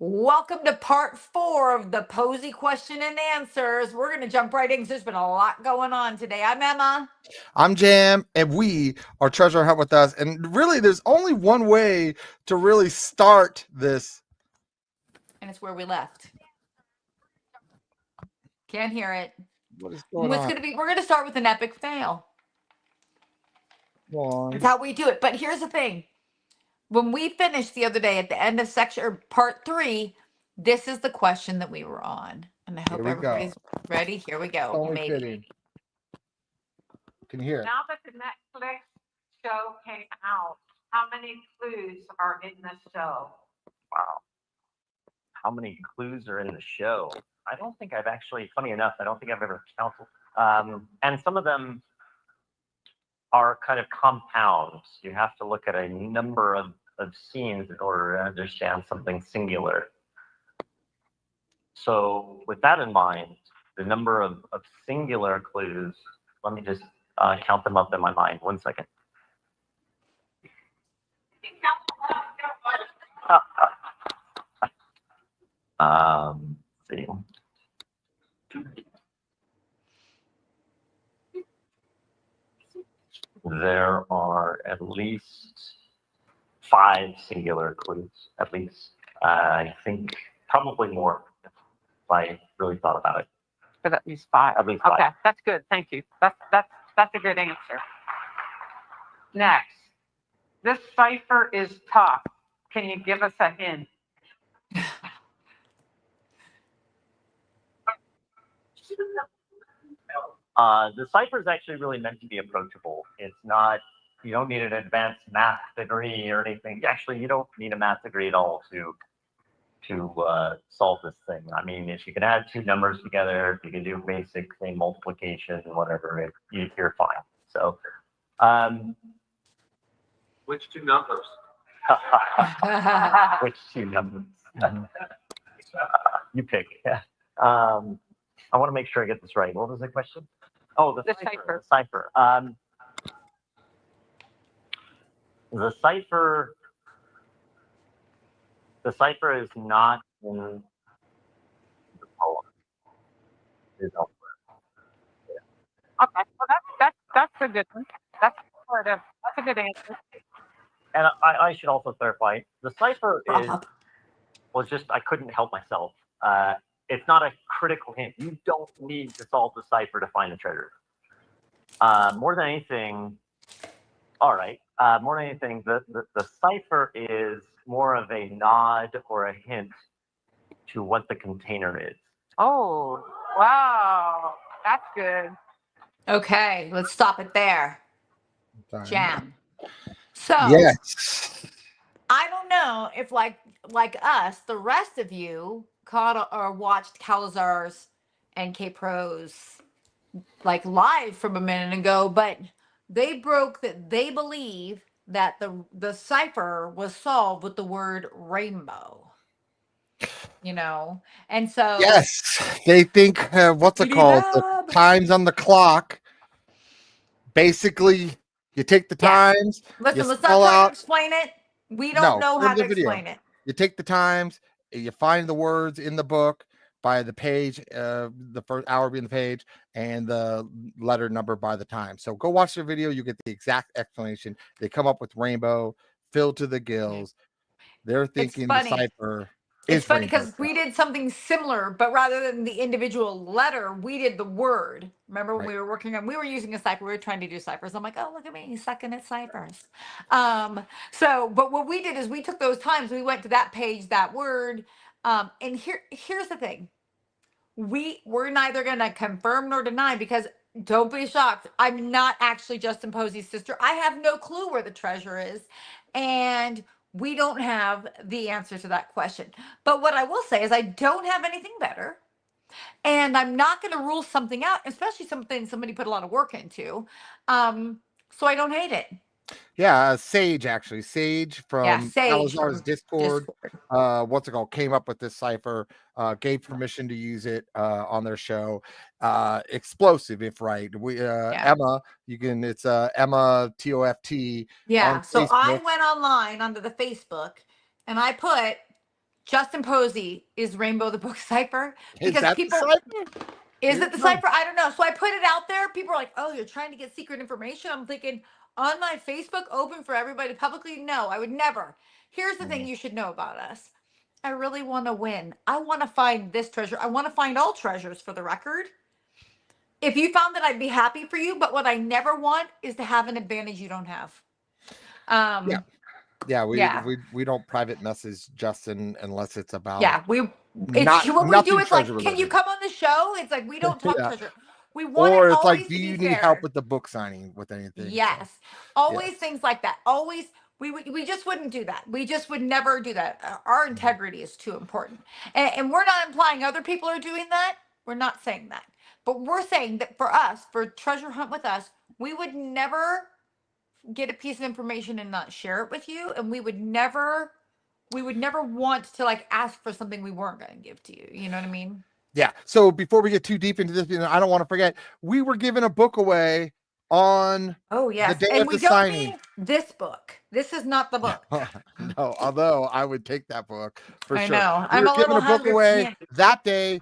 Welcome to part 4 of the Posey question and answers. We're going to jump right in because there's been a lot going on today. I'm Emma. I'm Jam, and we are Treasure Hunt with us. And really, there's only one way to really start this. And it's where we left. Can't hear it. What is going on? We're going to start with an epic fail. That's how we do it. But here's the thing. When we finished the other day at the end of section or part 3, this is the question that we were on. And I hope everybody's ready. Here we go. Maybe. Can you hear it? Now that the Netflix show came out, how many clues are in the show? Wow. How many clues are in the show? I don't think I've actually, funny enough, I don't think I've ever counted. And some of them are kind of compounds. You have to look at a number of scenes in order to understand something singular. So with that in mind, the number of singular clues, let me just count them up in my mind. 1 second. See. There are at least 5 singular clues, at least. I think probably more if I really thought about it. But at least 5. At least 5. Okay, that's good. Thank you. That's a good answer. Next, this cipher is tough. Can you give us a hint? The cipher is actually really meant to be approachable. It's not, you don't need an advanced math degree or anything. Actually, you don't need a math degree at all to solve this thing. I mean, if you can add 2 numbers together, if you can do basic thing, multiplication, whatever, you're fine. So, which 2 numbers? Which 2 numbers? You pick. I want to make sure I get this right. What was the question? Oh, the cipher. The cipher. The cipher is not in the poem. It's elsewhere. Yeah. Okay, well that's a good one. That's a good answer. And I should also clarify, the cipher was just, I couldn't help myself. It's not a critical hint. You don't need to solve the cipher to find the treasure. More than anything, the cipher is more of a nod or a hint to what the container is. Oh, wow. That's good. Okay, let's stop it there. Jam. So, yes. I don't know if like us, the rest of you caught or watched Calazar's and K-Pro's like live from a minute ago, but they broke that they believe that the cipher was solved with the word rainbow. You know, and so yes, they think what's it called? The times on the clock. Basically, you take the times. Listen, let's not try to explain it. We don't know how to explain it. You take the times, you find the words in the book by the page, the first hour being the page, and the letter number by the time. So go watch the video. You get the exact explanation. They come up with rainbow, filled to the gills. They're thinking the cipher. It's funny because we did something similar, but rather than the individual letter, we did the word. Remember when we were working on, we were using a cipher. We were trying to do ciphers. I'm like, oh, look at me, sucking at ciphers. But what we did is we took those times. We went to that page, that word. And here's the thing. We're neither going to confirm nor deny because don't be shocked. I'm not actually Justin Posey's sister. I have no clue where the treasure is. And we don't have the answer to that question. But what I will say is I don't have anything better. And I'm not going to rule something out, especially something somebody put a lot of work into. So I don't hate it. Yeah, Sage from Salazar's Discord. What's it called? Came up with this cipher, gave permission to use it on their show. Explosive, if right. Emma, it's Emma TOFT. Yeah. So I went online onto the Facebook and I put Justin Posey is Rainbow the Book Cipher Is because that people. the cipher? Is it the No. cipher? I don't know. So I put it out there. People are like, "Oh, you're trying to get secret information." I'm thinking, on my Facebook, open for everybody publicly. No, I would never. Here's the thing you should know about us. I really want to win. I want to find this treasure. I want to find all treasures for the record. If you found that, I'd be happy for you. But what I never want is to have an advantage you don't have. Yeah. Yeah, Yeah. we don't private message Justin unless it's about Yeah, what we nothing do is like, treasure can you related. come on the show? It's like we don't talk Yeah. treasure. We want Or it it's like, always do to be you need fair. help with the book signing with anything? So, Yes, always yes. things like that. Always, we just wouldn't do that. We just would never do that. Our integrity is too important, and we're not implying other people are doing that. We're not saying that, but we're saying that for us, for treasure hunt with us, we would never get a piece of information and not share it with you, and we would never want to like ask for something we weren't going to give to you. You know what I mean? Yeah. So before we get too deep into this, I don't want to forget, we were giving a book away on Oh yes, the day and of we the don't signing. mean this book. This is not the book. No, although I would take that book for I sure. know. We I'm were a giving little a book hungry. away Yeah. that day.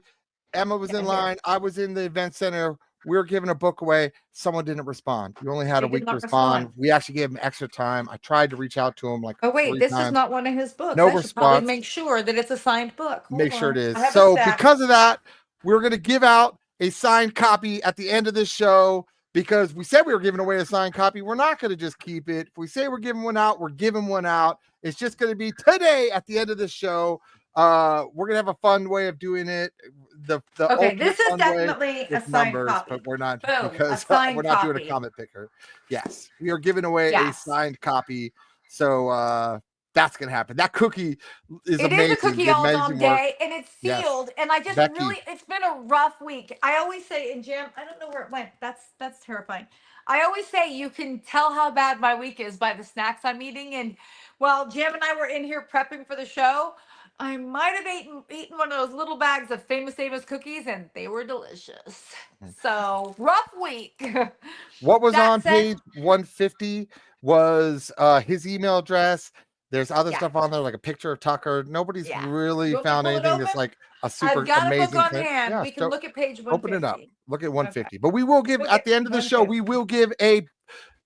Emma was Yeah, in here. line. I was in the event center. We were giving a book away. Someone didn't respond. You only had They a did week to not respond. respond. We actually gave him extra time. I tried to reach out to him like Oh wait, 3 this is times. not one of his books. No I should probably response. make sure that it's a signed book. Hold Make sure it on. is. I have a So stack. because of that, we're going to give out a signed copy at the end of this show because we said we were giving away a signed copy. We're not going to just keep it. If we say we're giving one out, we're giving one out. It's just going to be today at the end of this show. We're going to have a fun way of doing it. The Okay, ultimate this is fun way definitely a with signed numbers, copy. but we're not Boom, because a signed we're not doing a copy. comment picker. Yes, we are giving away a Yes. signed copy. So that's going to happen. That cookie is It amazing. is a cookie The all amazing dog work. day, and it's Yes. sealed. And I just Becky. really, it's been a rough week. I always say, and Jim, I don't know where it went. That's terrifying. I always say you can tell how bad my week is by the snacks I'm eating. And while Jim and I were in here prepping for the show, I might have eaten one of those little bags of Famous Amos cookies, and they were delicious. So rough week. What was That on said- page 150 was his email address. There's other Yeah. stuff on there, like a picture of Tucker. Nobody's Yeah. really You want me to found pull it anything that's open? like a super I've got a amazing book on thing. hand. Yeah, We can look at page 150. open it up. Look at 150. But we will give Look at at the end of the show, we 150. will give a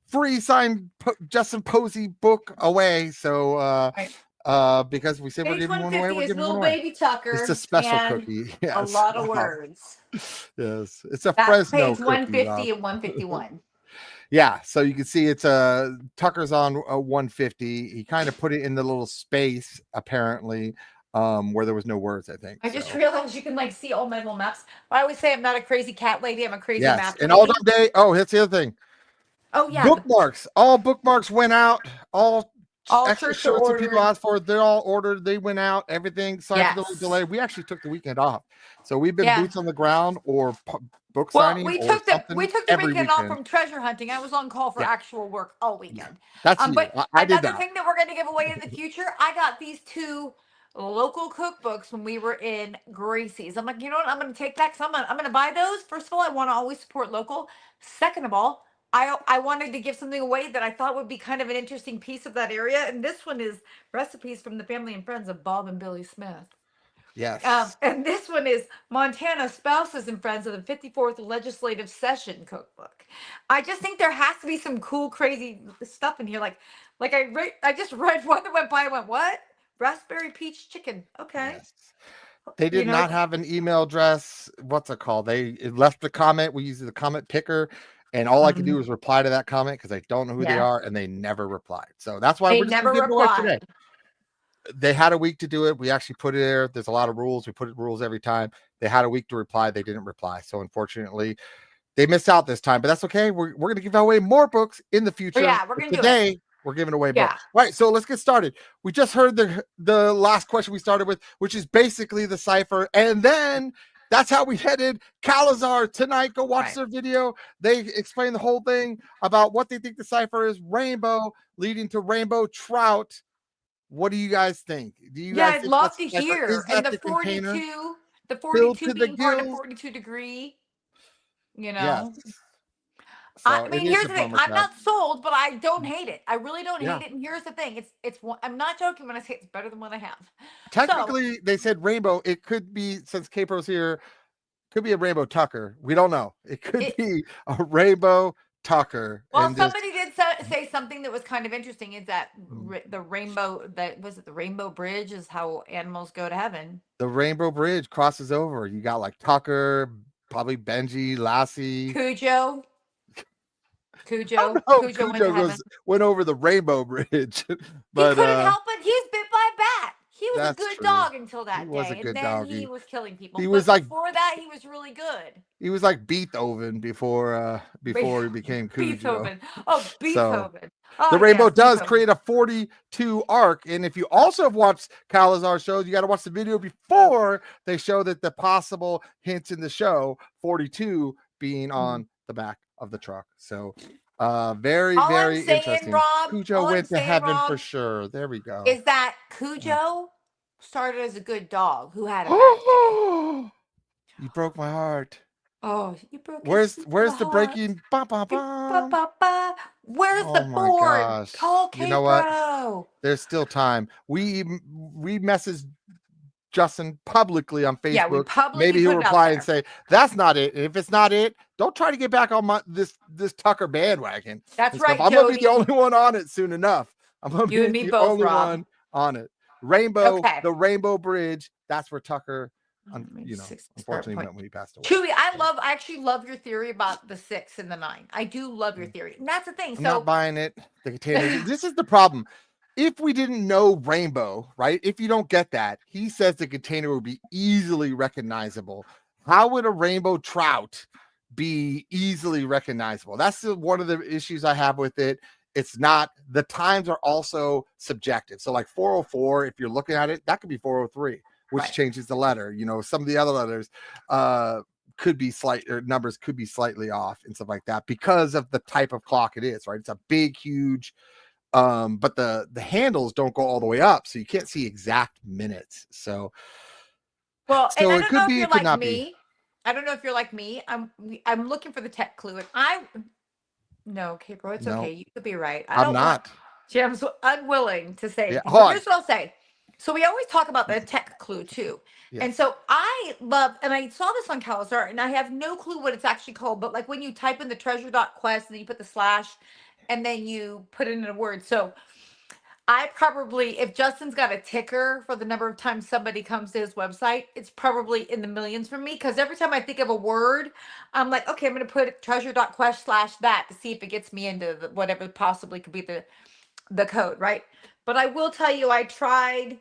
free signed Justin Posey book away. So Right. because we said we're Page giving one away, 150 we're is giving one little away. baby Tucker. It's a special and cookie. A Yes. lot of Wow. words. Yes. It's a That's Fresno page cookie. 150 and 151. Yeah, so you can see it's Tucker's on 150. He kind of put it in the little space apparently where there was no words, I think. I just so. realized you can like see all my little maps. I always say I'm not a crazy cat lady. I'm a crazy Yes, map and lady. all day. Oh, that's the other thing. Oh yeah. Bookmarks. All bookmarks went out. All extra shirts are shirts that people ordered. asked for, they're all ordered. They went out. Everything. Sorry for the little Yes. delay. We actually took the weekend off, so we've been Yeah. boots on the ground or book Well, signing. we or took the something weekend every off from treasure hunting. I was on call for Yeah. actual work all weekend. That's you. But I did another that. thing that we're going to give away in the future, I got these 2 local cookbooks when we were in Gracie's. I'm like, you know what? I'm going to take that because I'm going to buy those. First of all, I want to always support local. Second of all, I wanted to give something away that I thought would be kind of an interesting piece of that area. And this one is recipes from the family and friends of Bob and Billy Smith. Yes. And this one is Montana Spouses and Friends of the 54th Legislative Session Cookbook. I just think there has to be some cool, crazy stuff in here. Like I just read one that went by. I went, what? Raspberry peach chicken. Okay. Yes. They did not have an email address. What's it called? They left the comment. We used the comment picker, and all I could do was reply to that comment because I don't know who they Yeah. are, and they never replied. So that's why They we're just never gonna give it away today. replied. They had a week to do it. We actually put it there. There's a lot of rules. We put rules every time. They had a week to reply. They didn't reply. So unfortunately, they missed out this time. But that's okay. We're going to give away more books in the future. Yeah, we're gonna do it. Today, we're giving away Yeah. books. All right, so let's get started. We just heard the last question we started with, which is basically the cipher. And then that's how we headed Calazar tonight. Go watch Right. their video. They explain the whole thing about what they think the cipher is. Rainbow leading to rainbow trout. What do you guys think? Do you guys I'd think love that's to the cipher? hear. Is And that the container? 42, the Filled 42 to the being part of gills? 42 degree, you know. Yes. I So mean, it is here's a the thing. bummer I'm cut. not sold, but I don't hate it. I really don't Yeah. hate it. And here's the thing. I'm not joking when I say it's better than what I have. So Technically, they said rainbow. It could be, since Capro's here, could be a rainbow Tucker. We don't know. It could it, be a rainbow Tucker. well, And just somebody did say something that was kind of interesting. Is that the rainbow? That was it. The rainbow bridge is how animals go to heaven. the rainbow bridge crosses over. You got like Tucker, probably Benji, Lassie. Cujo. Oh Cujo no, went to Cujo heaven. went over the rainbow bridge. He But couldn't help it. He was bit by a bat. He was a that's good true. dog until He that was a day, good and then doggy. he was killing people. He But was like before that, he was really good. he was like Beethoven before he became Cujo. Beethoven. Oh, So Beethoven. Oh, the rainbow yes, does Beethoven. create a 42 arc. And if you also have watched Calazar's shows, you got to watch the video before they show that the possible hints in the show, 42 being on the back of the truck. So very, All very I'm saying, interesting. Rob, Cujo all I'm went to saying, heaven for Rob, sure. There we go. is that Cujo started as a good dog who had a bad day. You broke my heart. Oh, you broke Where's his the heart. breaking ba ba Ba, ba? ba, ba. Where's Oh the my board? gosh. Call You know what? Capro. There's still time. We messaged Justin publicly on Facebook. Yeah, we publicly Maybe he'll put it out reply there. and say, that's not it. And if it's not it, don't try to get back on this Tucker bandwagon. That's and stuff. right, I'm gonna be the Jody. only one on it soon enough. I'm gonna You be and me the both, only Rob. one on it. Rainbow, Okay. the Rainbow Bridge. That's where Tucker, Let me unfortunately point. went when he passed away. Chewy, I actually love your theory about the 6 and the 9. I do love your theory. And that's the thing. I'm So not buying it. The containers. This is the problem. If we didn't know rainbow, right? If you don't get that, he says the container would be easily recognizable. How would a rainbow trout be easily recognizable? That's one of the issues I have with it. It's not, the times are also subjective. So like 404, if you're looking at it, that could be 403, which Right. changes the letter. You know, some of the other letters could be numbers could be slightly off and stuff like that because of the type of clock it is, right? It's a big, huge, but the handles don't go all the way up, so you can't see exact minutes. So and I it don't could know if be, you're it could like not me. be. I don't know if you're like me. I'm looking for the tech clue, and no, Capro, it's No. okay. You could be right. I'm not. Jim's unwilling to say Yeah, anything. hold But on. here's what I'll say. So we always talk about the tech clue too. Yes. And so I love, and I saw this on Calazar, and I have no clue what it's actually called, but like when you type in the treasure.quest and then you put the slash and then you put it in a word. So I probably, if Justin's got a ticker for the number of times somebody comes to his website, it's probably in the millions for me. Because every time I think of a word, I'm like, okay, I'm going to put treasure.quest / that to see if it gets me into whatever possibly could be the code, right? But I will tell you, I tried.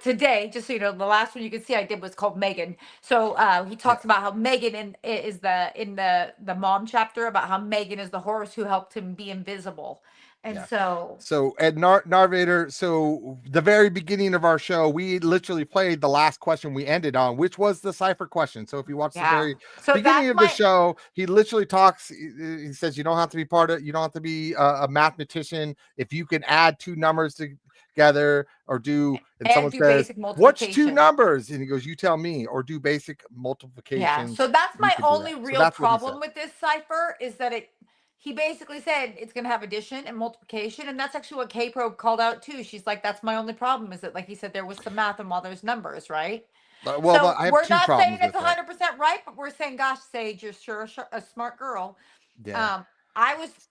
Today, just so you know, the last one you can see I did was called Megan. So he talks about how Megan is in the mom chapter about how Megan is the horse who helped him be invisible. And so at Narvator, so the very beginning of our show, we literally played the last question we ended on, which was the cipher question. So if you watch the very beginning of the show, he literally talks, he says, you don't have to be a mathematician. If you can add two numbers together or do, and someone says, what's two numbers? And he goes, you tell me, or do basic multiplication. Yeah, so that's my only real problem with this cipher is that he basically said it's going to have addition and multiplication. And that's actually what K-Pro called out too. She's like, that's my only problem is that, like he said, there was some math and while there's numbers, right? Well, so I have we're two not saying problems it's 100% right, but we're saying, gosh, Sage, you're sure a smart girl. Yeah.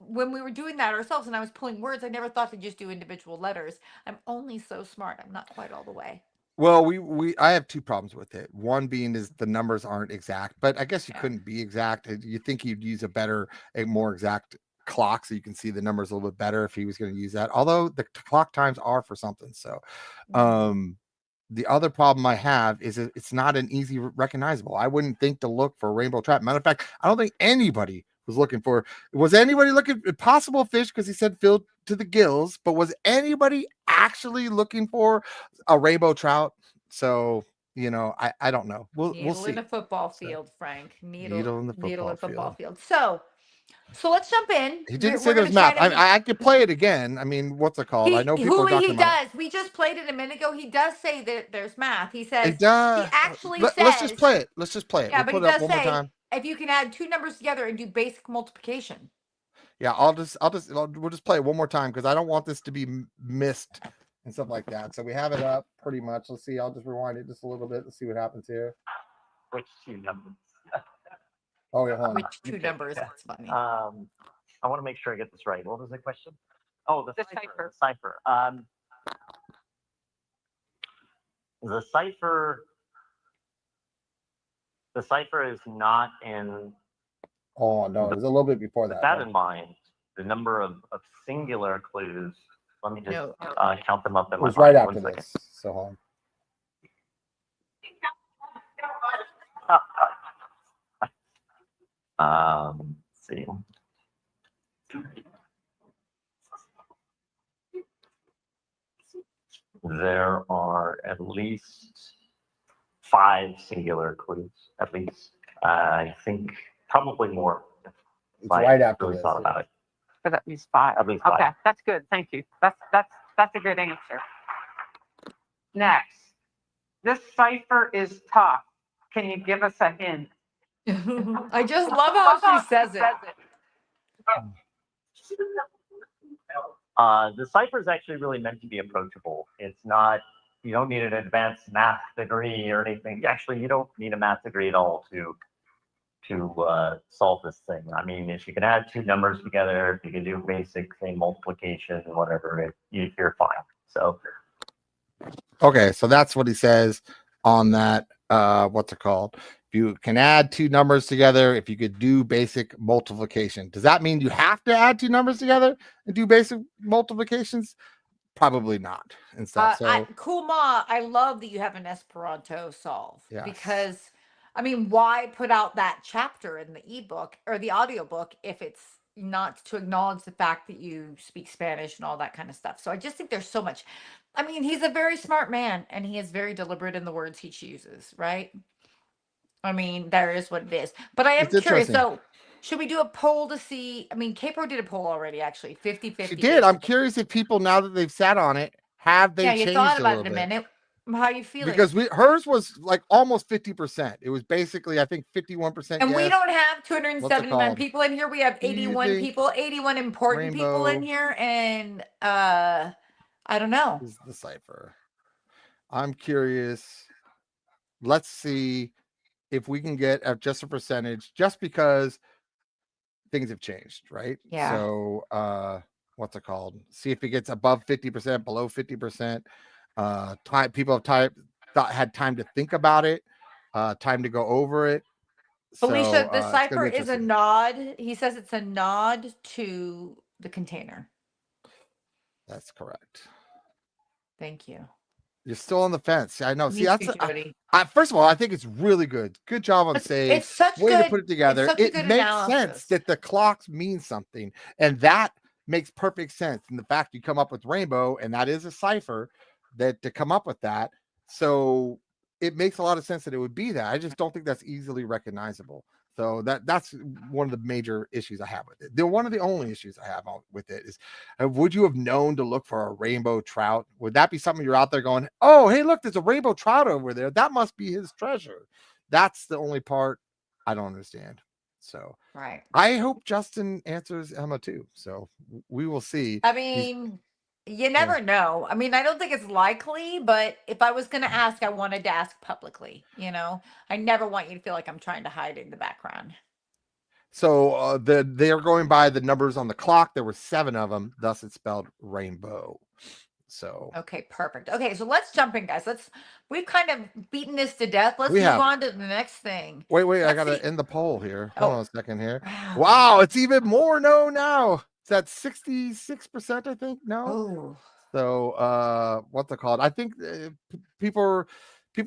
When we were doing that ourselves and I was pulling words, I never thought to just do individual letters. I'm only so smart. I'm not quite all the way. Well, I have two problems with it. One being is the numbers aren't exact, but I guess you couldn't be exact. You think you'd use a more exact clock so you can see the numbers a little bit better if he was going to use that. Although the clock times are for something. So, the other problem I have is it's not an easy recognizable. I wouldn't think to look for a rainbow trout. Matter of fact, I don't think anybody was looking for. Was anybody looking at possible fish? Because he said filled to the gills, but was anybody actually looking for a rainbow trout? So I don't know. We'll see. Needle in a football field, Frank. Needle in the football field. So let's jump in. He didn't say there's math. I could play it again. I mean, what's it called? I know people are talking about it. We just played it a minute ago. He does say that there's math. He says it does. He actually says. Let's just play it. Yeah, we'll but put he it up does one more say time. if you can add two numbers together and do basic multiplication. Yeah, we'll just play it one more time because I don't want this to be missed and stuff like that. So we have it up pretty much. Let's see. I'll just rewind it just a little bit. Let's see what happens here. Which two numbers? Oh, yeah, hold on. Which two numbers? That's funny. I want to make sure I get this right. What was the question? Oh, the The cipher. cipher. The cipher is not in. Oh no, it was a little bit before With that. that in mind, the number of singular clues. Let me just No. count them up in It my was right mind. after 1 second. this. So hold on. Let's see. There are at least 5 singular clues. At least, I think probably more. It's if I right after really this. thought about it. But at least 5. At least 5. Okay, that's good. Thank you. That's a good answer. Next, this cipher is tough. Can you give us a hint? I just love how she says it. The cipher is actually really meant to be approachable. It's not. You don't need an advanced math degree or anything. Actually, you don't need a math degree at all to solve this thing. I mean, if you can add 2 numbers together, if you can do basic, say, multiplication, whatever, you're fine. So, Okay, so that's what he says on that. What's it called? If you can add 2 numbers together, if you could do basic multiplication, does that mean you have to add 2 numbers together and do basic multiplications? Probably not. And stuff. So Cool Ma, I love that you have an Esperanto solve Yes. because I mean, why put out that chapter in the ebook or the audiobook if it's not to acknowledge the fact that you speak Spanish and all that kind of stuff? So I just think there's so much. I mean, he's a very smart man and he is very deliberate in the words he chooses, right? I mean, there is what it is. But I am It's curious. interesting. So should we do a poll to see? I mean, Kpro did a poll already, actually, 50-50. she did. I'm curious if people, now that they've sat on it, have they yeah, you changed thought a about little it a bit? minute. How you feeling? Because hers was like almost 50%. It was basically, I think, 51%. And we yes. don't have 279 called? people in here. We have Do you 81 think people, 81 important people in Rainbow here. And I don't know. is the cipher? I'm curious. Let's see if we can get just a percentage, just because things have changed, right? Yeah. So what's it called? See if it gets above 50%, below 50%. People have had time to think about it, time to go over it. Felicia, the it's gonna cipher be is a interesting. nod. He says it's a nod to the container. That's correct. Thank you. You're still on the fence. I know. Me See, that's too, Jody. first of all, I think it's really good. Good job on saying It's such way good. to put it together. Such a It good makes analysis. sense that the clocks mean something, and that makes perfect sense. And the fact you come up with rainbow, and that is a cipher, that to come up with that, so it makes a lot of sense that it would be that. I just don't think that's easily recognizable. So that's one of the major issues I have with it. One of the only issues I have with it is, would you have known to look for a rainbow trout? Would that be something you're out there going, oh, hey, look, there's a rainbow trout over there. That must be his treasure. That's the only part I don't understand. So Right. I hope Justin answers Emma too. So we will see. I mean, you never know. I mean, I don't think it's likely, but if I was going to ask, I wanted to ask publicly. You know, I never want you to feel like I'm trying to hide in the background. So they are going by the numbers on the clock. There were 7 of them. Thus, it's spelled rainbow. So okay, perfect. Okay, so let's jump in, guys. We've kind of beaten this to death. Let's We move have. on to the next thing. Wait, I Let's gotta see. end the poll here. Hold Oh. on a second here. Wow. Wow, it's even more no now. It's at 66%, I think. No. Oh, So what's it called? I think people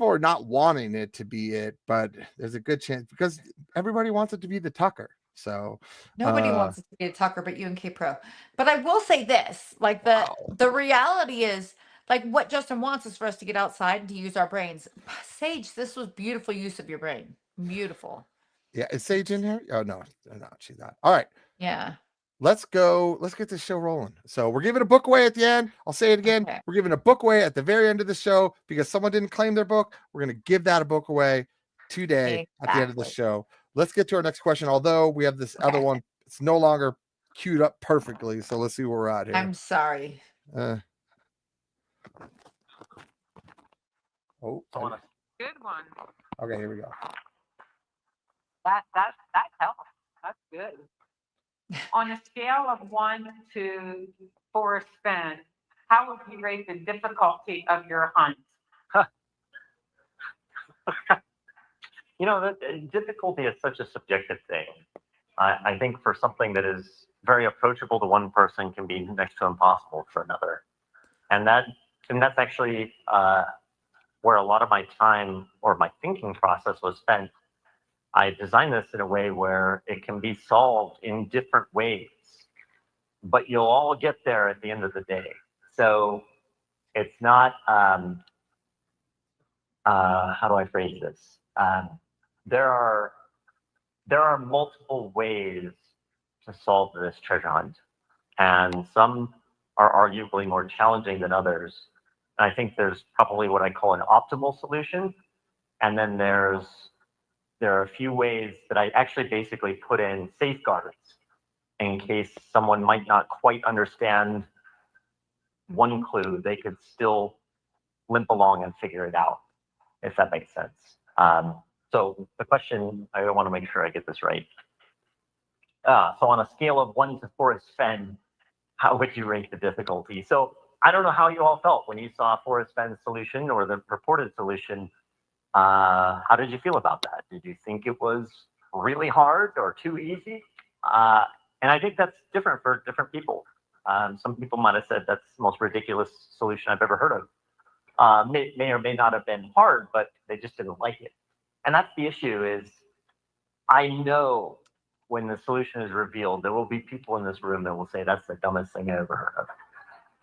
are not wanting it to be it, but there's a good chance because everybody wants it to be the Tucker. So nobody wants it to be a Tucker but you and Kpro. But I will say this, like the reality is, like what Justin wants is for us to get outside and to use our brains. Sage, this was beautiful use of your brain. Beautiful. Yeah, is Sage in here? Oh no, she's not. All right. Yeah. Let's go. Let's get this show rolling. So we're giving a book away at the end. I'll say it again. Okay. We're giving a book away at the very end of the show because someone didn't claim their book. We're going to give that a book away today at the end of the Exactly. show. Let's get to our next question. Although we have this other Okay. one, it's no longer queued up perfectly. So let's see where we're at here. I'm sorry. Oh, So on a, Good one. okay, here we go. That helps. That's good. On a scale of 1 to Forrest Fenn, how would you rate the difficulty of your hunt? you know, difficulty is such a subjective thing. I think for something that is very approachable to one person can be next to impossible for another. And that's actually where a lot of my time or my thinking process was spent. I designed this in a way where it can be solved in different ways, but you'll all get there at the end of the day. So it's not, how do I phrase this? There are multiple ways to solve this treasure hunt, and some are arguably more challenging than others. And I think there's probably what I call an optimal solution, and then there are a few ways that I actually basically put in safeguards in case someone might not quite understand one clue, they could still limp along and figure it out, if that makes sense. So the question, I want to make sure I get this right. So on a scale of 1 to Forrest Fenn, how would you rate the difficulty? So I don't know how you all felt when you saw Forrest Fenn's solution or the purported solution. How did you feel about that? Did you think it was really hard or too easy? And I think that's different for different people. Some people might have said that's the most ridiculous solution I've ever heard of. May or may not have been hard, but they just didn't like it. And that's the issue is I know when the solution is revealed, there will be people in this room that will say that's the dumbest thing I ever heard of.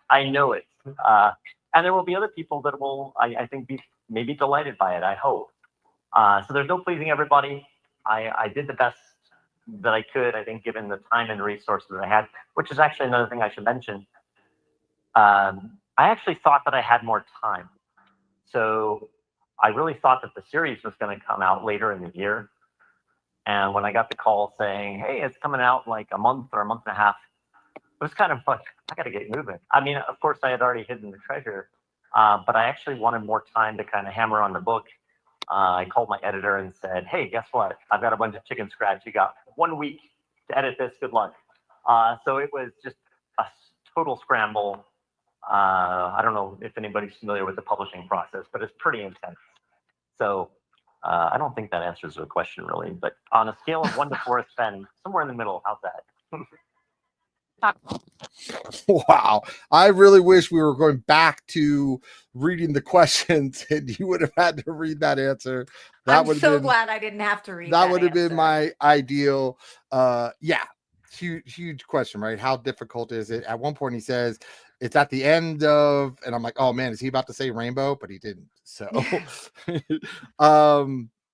I know it. And there will be other people that will, I think, be maybe delighted by it, I hope. So there's no pleasing everybody. I did the best that I could, I think, given the time and resources that I had, which is actually another thing I should mention. I actually thought that I had more time. So I really thought that the series was going to come out later in the year. And when I got the call saying, hey, it's coming out like a month or a month and a half, it was kind of like, I got to get moving. I mean, of course, I had already hidden the treasure, but I actually wanted more time to kind of hammer on the book. I called my editor and said, hey, guess what? I've got a bunch of chicken scratch. You got 1 week to edit this. Good luck. So it was just a total scramble. I don't know if anybody's familiar with the publishing process, but it's pretty intense. So I don't think that answers the question really, but on a scale of 1 to Forrest Fenn, somewhere in the middle, how's that? Wow. I really wish we were going back to reading the questions and you would have had to read that answer. That I'm so glad I didn't have to read that. That would have been my ideal. Yeah. Huge question, right? How difficult is it? At one point he says it's at the end of, and I'm like, oh man, is he about to say rainbow? But he didn't. So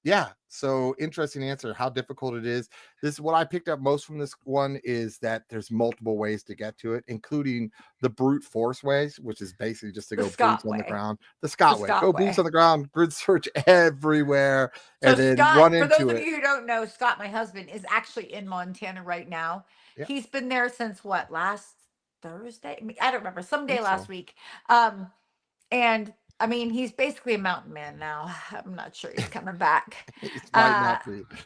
yeah, so interesting answer. How difficult it is. This is what I picked up most from this one is that there's multiple ways to get to it, including the brute force ways, which is basically just to go boots on the ground. The Scott way. Go boots on the ground, grid search everywhere, and then run into it. For those of you who don't know, Scott, my husband, is actually in Montana right now. Yep. He's been there since what, last Thursday? I don't remember, someday last week. And I mean, he's basically a mountain man now. I'm not sure he's coming back.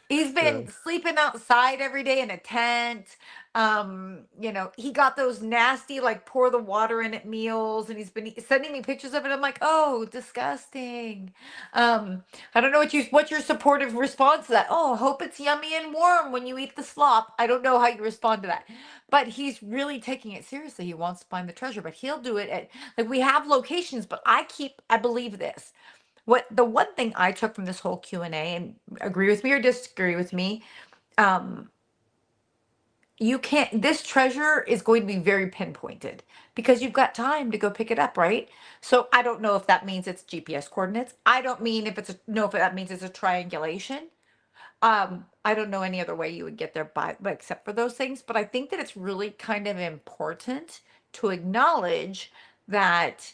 He's been sleeping outside every day in a tent. You know, he got those nasty, like pour the water in at meals, and he's been sending me pictures of it. I'm like, oh, disgusting. I don't know what's your supportive response to that. Oh, hope it's yummy and warm when you eat the slop. I don't know how you respond to that. But he's really taking it seriously. He wants to find the treasure, but he'll do it at, like, we have locations, but I believe this. The one thing I took from this whole Q&A, and agree with me or disagree with me, this treasure is going to be very pinpointed because you've got time to go pick it up, right? So I don't know if that means it's GPS coordinates. I don't mean if that means it's a triangulation. I don't know any other way you would get there except for those things, but I think that it's really kind of important to acknowledge that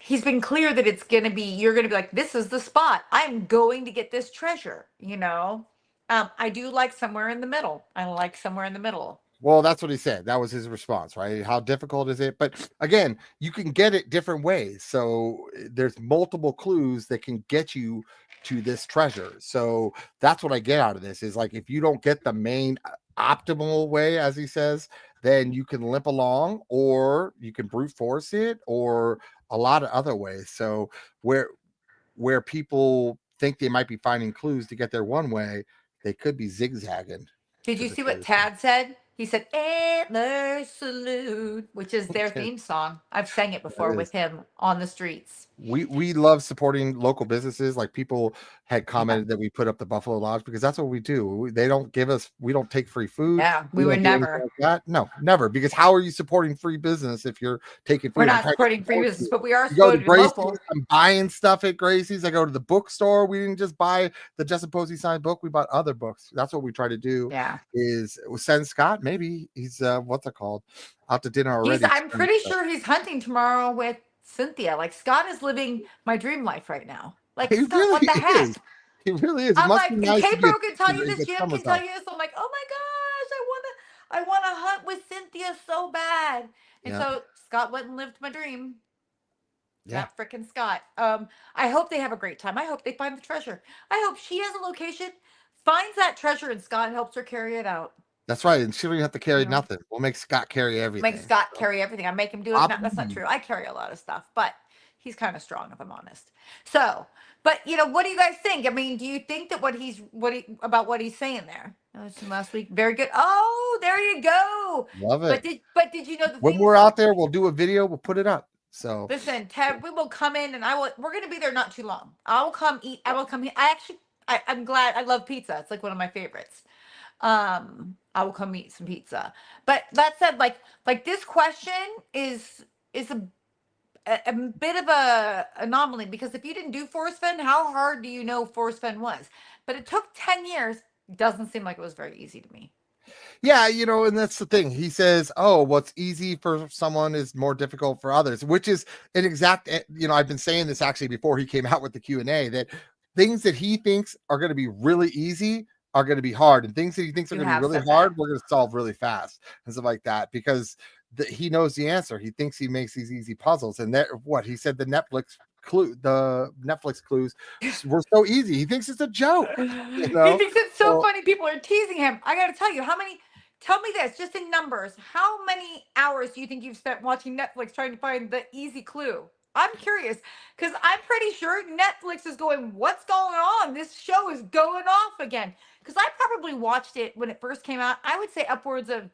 he's been clear that you're going to be like, this is the spot. I'm going to get this treasure, you know? I do like somewhere in the middle. I like somewhere in the middle. Well, that's what he said. That was his response, right? How difficult is it? But again, you can get it different ways. So there's multiple clues that can get you to this treasure. So that's what I get out of this is like if you don't get the main optimal way, as he says, then you can limp along or you can brute force it or a lot of other ways. So where people think they might be finding clues to get there one way, they could be zigzagging. Did to you the see what treasure. Tad said? He said "Antler Salute," which is their theme song. I've sang it before That is. with him on the streets. We love supporting local businesses. Like people had commented that we put up the Buffalo Lodge because that's what we do. They don't give us, we don't take free food. Yeah, we don't would do anything never. like that. No, never. Because how are you supporting free business if you're taking We're food? I'm not trying to supporting free support business, you. but we are You go to supporting Gracie's, local. I'm buying stuff at Gracie's. I go to the bookstore. We didn't just buy the Justin Posey signed book. We bought other books. That's what we try to do. Yeah. Is send Scott. Maybe he's what's it called? Out to dinner already. I'm pretty sure he's hunting tomorrow with Cynthia. Like Scott is living my dream life right now. Like He Scott, what really the heck? is. He really is. It I'm must be like, and nice to be K-Pro can tell you a this, good Jim summer can tell stuff. you this. I'm like, oh my gosh, I wanna hunt with Cynthia so bad. And Yeah. so Scott went and lived my dream. Yeah. That freaking Scott. I hope they have a great time. I hope they find the treasure. I hope she has a location, finds that treasure, and Scott helps her carry it out. That's right. And she don't even have to carry Yeah. nothing. We'll make Scott carry everything. Make Scott carry everything. I make him do it. No, that's not Awesome. true. I carry a lot of stuff, but he's kind of strong if I'm honest. So, but what do you guys think? I mean, do you think that what he's saying there? I was last week. Very good. Oh, there you go. Love it. But did you know the When thing we're is, out there, we'll do a video. We'll put it up. So listen, Ted, we will come in and we're going to be there not too long. I will come eat. I will come here. I'm glad. I love pizza. It's like one of my favorites. I will come eat some pizza. But that said, like this question is a bit of a anomaly because if you didn't do Forrest Fenn, how hard do you know Forrest Fenn was? But it took 10 years. Doesn't seem like it was very easy to me. yeah, and that's the thing. He says, "Oh, what's easy for someone is more difficult for others," which is an exact. I've been saying this actually before he came out with the Q&A that things that he thinks are going to be really easy are going to be hard, and things that he thinks are You going to be have really said hard, that. we're going to solve really fast and stuff like that because he knows the answer. He thinks he makes these easy puzzles, and that what he said the Netflix clues were so easy. He thinks it's a joke. He thinks it's so funny. People are teasing him. I got to tell you, tell me this, just in numbers, how many hours do you think you've spent watching Netflix trying to find the easy clue? I'm curious because I'm pretty sure Netflix is going, what's going on? This show is going off again. Because I probably watched it when it first came out. I would say upwards of,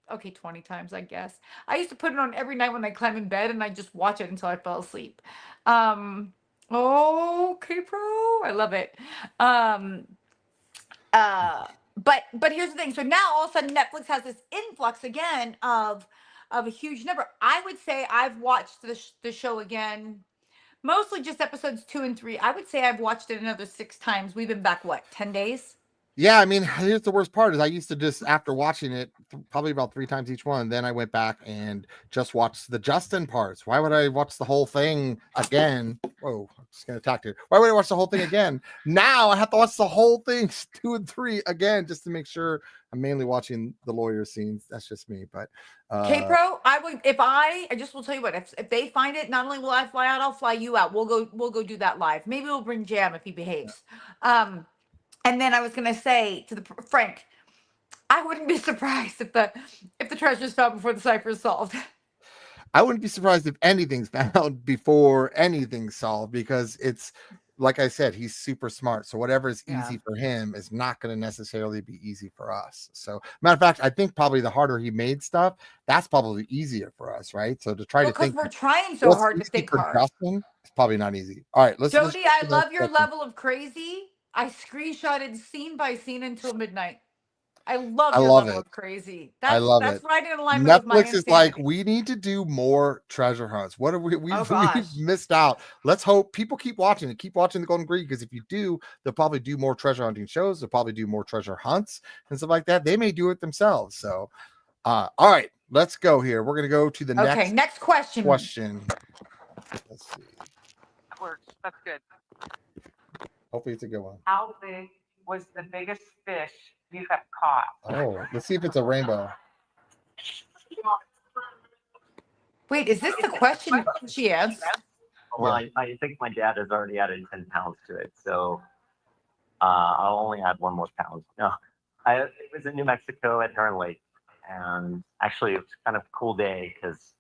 20 times, I guess. I used to put it on every night when I climb in bed and I just watch it until I fell asleep. Okay, Pro. I love it. But here's the thing. So now all of a sudden Netflix has this influx again of a huge number. I would say I've watched the show again, mostly just episodes 2 and 3. I would say I've watched it another 6 times. We've been back 10 days? Yeah, I mean, here's the worst part is I used to just after watching it probably about 3 times each one, then I went back and just watched the Justin parts. Why would I watch the whole thing again? Whoa, I'm just gonna attack you. Why would I watch the whole thing again? Now I have to watch the whole thing 2 and 3 again just to make sure I'm mainly watching the lawyer scenes. That's just me, but K-Pro, I would I just will tell you what, if they find it, not only will I fly out, I'll fly you out. We'll go do that live. Maybe we'll bring Jam if he behaves. And then I was gonna say to Frank, I wouldn't be surprised if the treasure's found before the cipher is solved. I wouldn't be surprised if anything's found before anything's solved because it's like I said, he's super smart. So whatever is easy for him is not going to necessarily be easy for us. So matter of fact, I think probably the harder he made stuff, that's probably easier for us, right? So to try to think because we're trying so hard to think hard. Justin, it's probably not easy. All right, let's Jody, I love your level of crazy. I screenshotted scene by scene until midnight. I love your level of crazy. I love that's it. right in alignment with my Netflix is like, we need to do more treasure hunts. What are we've missed out. Let's hope people keep watching it. Keep watching the Golden Greed because if you do, they'll probably do more treasure hunting shows. They'll probably do more treasure hunts and stuff like that. They may do it themselves. So, all right, let's go here. We're gonna go to the next question. Let's see. That works. That's good. Hopefully, it's a good one. How big was the biggest fish you have caught? Oh, let's see if it's a rainbow. Wait, is this the question she asked? Well, I think my dad has already added 10 pounds to it, so I'll only add 1 more pound. No, it was in New Mexico at Heron Lake, and actually it was kind of a cool day because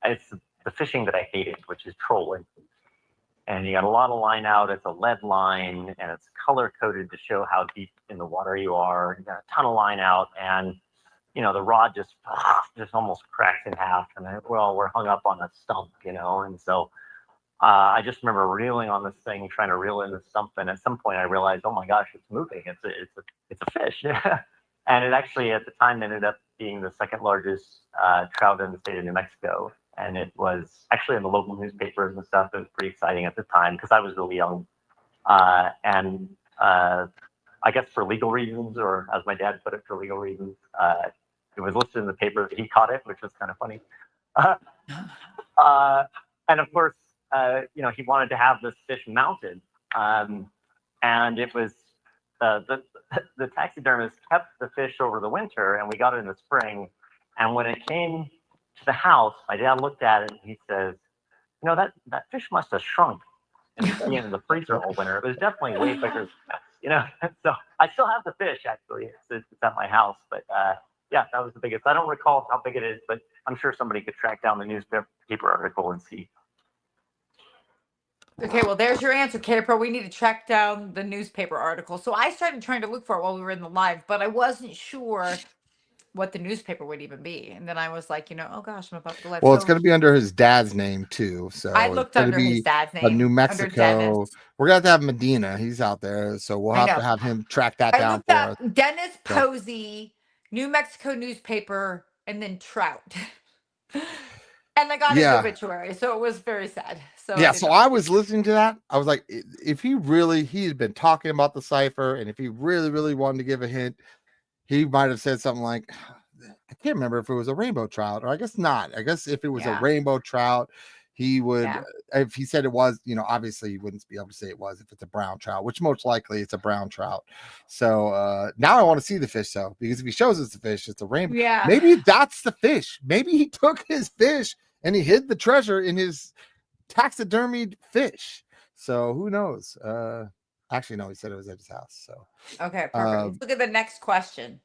it's the fishing that I hated, which is trolling. And you got a lot of line out. It's a lead line, and it's color coded to show how deep in the water you are. You got a ton of line out, and the rod just almost cracked in half. And we're hung up on a stump, and so I just remember reeling on this thing, trying to reel in the stump, and at some point I realized, oh my gosh, it's moving. It's a fish, and it actually at the time ended up being the 2nd largest trout in the state of New Mexico. And it was actually in the local newspapers and stuff. It was pretty exciting at the time because I was really young. And I guess for legal reasons, or as my dad put it, for legal reasons, it was listed in the paper that he caught it, which was kind of funny. And of course, he wanted to have this fish mounted. And it was the taxidermist kept the fish over the winter, and we got it in the spring. And when it came to the house, my dad looked at it and he says, that fish must have shrunk in the freezer all winter. It was definitely way bigger than that, So I still have the fish, actually. It's at my house. But yeah, that was the biggest. I don't recall how big it is, but I'm sure somebody could track down the newspaper article and see. Okay, well, there's your answer, K-Pro. We need to track down the newspaper article. So I started trying to look for it while we were in the live, but I wasn't sure what the newspaper would even be. And then I was like, oh gosh, I'm about to live. Well, it's going to be under his dad's name too. So I looked under his dad's name. New under Mexico. Dennis. We're going to have Medina. He's out there. So we'll have to have him track that I down looked for up us. Dennis Posey, New Mexico newspaper, and then trout. And I got his obituary, so it was very sad. So so I was listening to that. I was like, if he'd been talking about the cipher, and if he really, really wanted to give a hint, he might have said something like, I can't remember if it was a rainbow trout, or I guess not. I guess if it was a rainbow trout, he would, if he said it was, obviously he wouldn't be able to say it was if it's a brown trout, which most likely it's a brown trout. So now I want to see the fish though, because if he shows us the fish, it's a rainbow. Yeah. Maybe that's the fish. Maybe he took his fish and he hid the treasure in his taxidermied fish. So who knows? Actually, no, he said it was at his house. So okay, perfect. Let's look at the next question.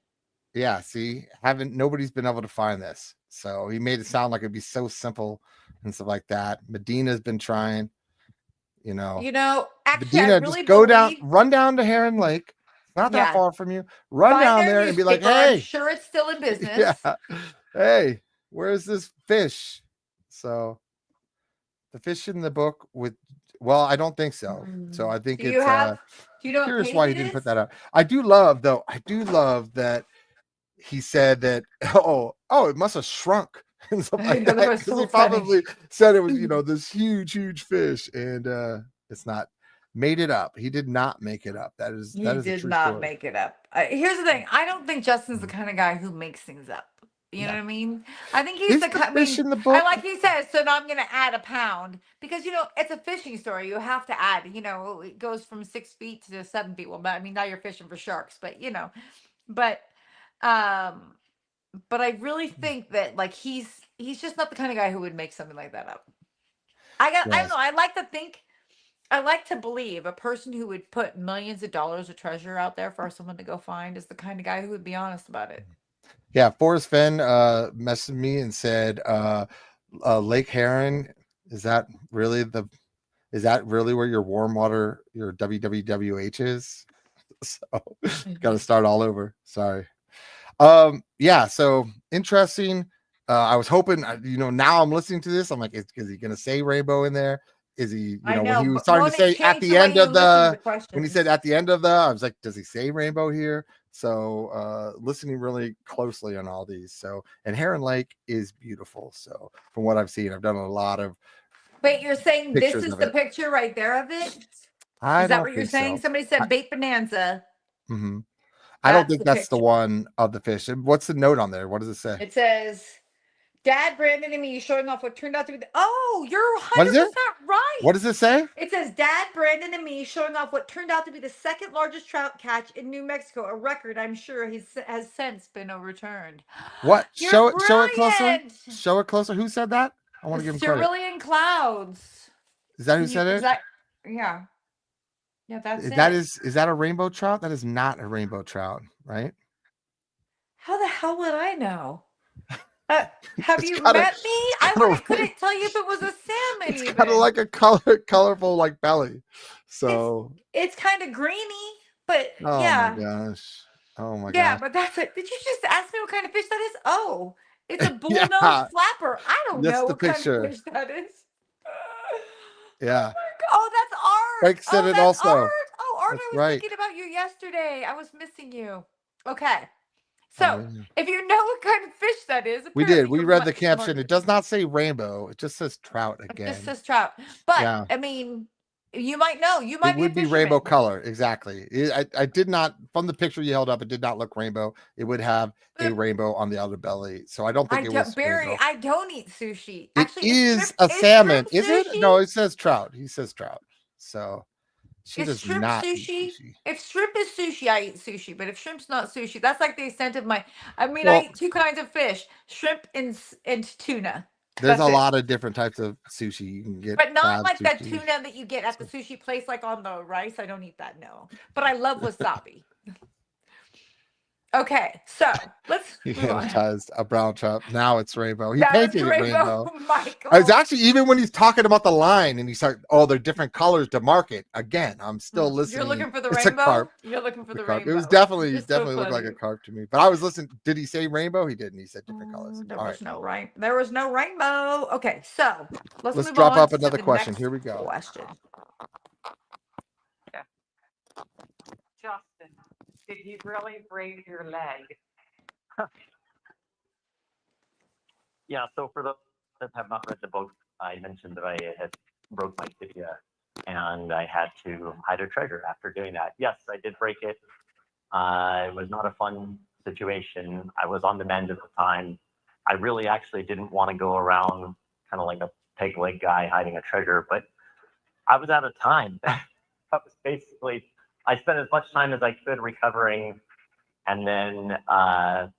Yeah, see, nobody's been able to find this. So he made it sound like it'd be so simple and stuff like that. Medina's been trying, Actually, Medina, I really just run down to Heron Lake. It's not that far from you. Run down there and be like, hey, I'm sure it's still in business. Yeah. Hey, where's this fish? So the fish in the book I don't think so. So I think curious why he didn't put that up. I do love that he said that, it must have shrunk and stuff like that. Because he probably said it was, this huge fish, and it's not made it up. He did not make it up. That is a true story. Make it up. Here's the thing. I don't think Justin's the kind of guy who makes things up. You know what I mean? I think he's the fish in the book. And like he says, so now I'm going to add a pound because, it's a fishing story. You have to add, it goes from 6 feet to 7 feet. Well, I mean, now you're fishing for sharks, but, but I really think that like, he's just not the kind of guy who would make something like that up. I don't know. I like to believe a person who would put millions of dollars of treasure out there for someone to go find is the kind of guy who would be honest about it. Yeah, Forrest Fenn messaged me and said, Lake Heron, is that really where your warm water, your WWWH is? So got to start all over. Sorry. So interesting. I was hoping, now I'm listening to this. I'm like, is he going to say rainbow in there? Is he, when he was starting to say at the end of when he said at the end of I was like, does he say rainbow here? So listening really closely on all these. So, and Heron Lake is beautiful. So from what I've seen, I've done a lot of. Wait, you're saying this is the picture right there of it? Is that what you're saying? So. Somebody said bait bonanza. Mm-hmm. I don't think that's the one of the fish. And what's the note on there? What does it say? It says Dad, Brandon, and me showing off what turned out to be you're What is 100% it? right. What does it say? It says Dad, Brandon, and me showing off what turned out to be the second largest trout catch in New Mexico, a record I'm sure has since been overturned. What? You're Show it closer. brilliant. Show it closer. Who said that? I want to give him credit. Cerulean clouds. Is that who said it? Yeah. Yeah, that's it. Is that a rainbow trout? That is not a rainbow trout, right? How the hell would I know? Have It's you got a- met me? I couldn't tell you if it was a salmon. It's even. kind of like a colorful like belly. So it's kind of greeny, but oh yeah. my gosh. Oh my Yeah, gosh. but that's it. Did you just ask me what kind of fish that is? Oh, it's a bullnose Yeah. flapper. I don't That's know the what kind picture. of fish that is. Yeah. Oh, that's Art. Frank said it that's also. Art. Oh, Art, That's I was right. thinking about you yesterday. I was missing you. Okay. Oh, So, yeah. if you know what kind of fish that is, We did. apparently We you're read the much caption. smarter It does not say rainbow. It just says trout It again. just says trout. But Yeah. I mean, you might know. You might It would be be a rainbow fisherman. color. Exactly. I did not, from the picture you held up, it did not look rainbow. It would have a rainbow on the outer belly. So I don't think it was Barry, rainbow. I don't eat sushi. It Actually, is shrimp, a salmon. shrimp Is it? sushi? No, it says trout. He says trout. So she Is does shrimp not eat sushi? sushi. If shrimp is sushi, I eat sushi. But if shrimp's not sushi, that's like the extent of my. I mean, Well- I eat two kinds of fish: shrimp and tuna. There's That's a it. lot of different types of sushi you can get. But not crab like that sushi. tuna that you get at the sushi place, like on the rice. I don't eat that. No, but I love wasabi. Okay, so let's He move on. hypnotized a brown trout. Now it's rainbow. He That was painted it rainbow. Michael. It's actually even when he's talking about the line and he's like, "Oh, they're different colors to mark it." Again, I'm still listening. You're looking for the It's a rainbow. carp. You're looking for the Carp. rainbow. It was definitely You're so looked like a funny. carp to me. But I was listening. Did he say rainbow? He didn't. He said different colors. There All was right. There was no rainbow. Okay, so let's Let's move drop on up to another the question. next Here we go. Question. Justin, did you really break your leg? Yeah, so for those that have not read the book, I mentioned that I had broke my tibia and I had to hide a treasure after doing that. Yes, I did break it. It was not a fun situation. I was on the mend at the time. I really actually didn't want to go around kind of like a peg leg guy hiding a treasure, but I was out of time. That was basically, I spent as much time as I could recovering. And then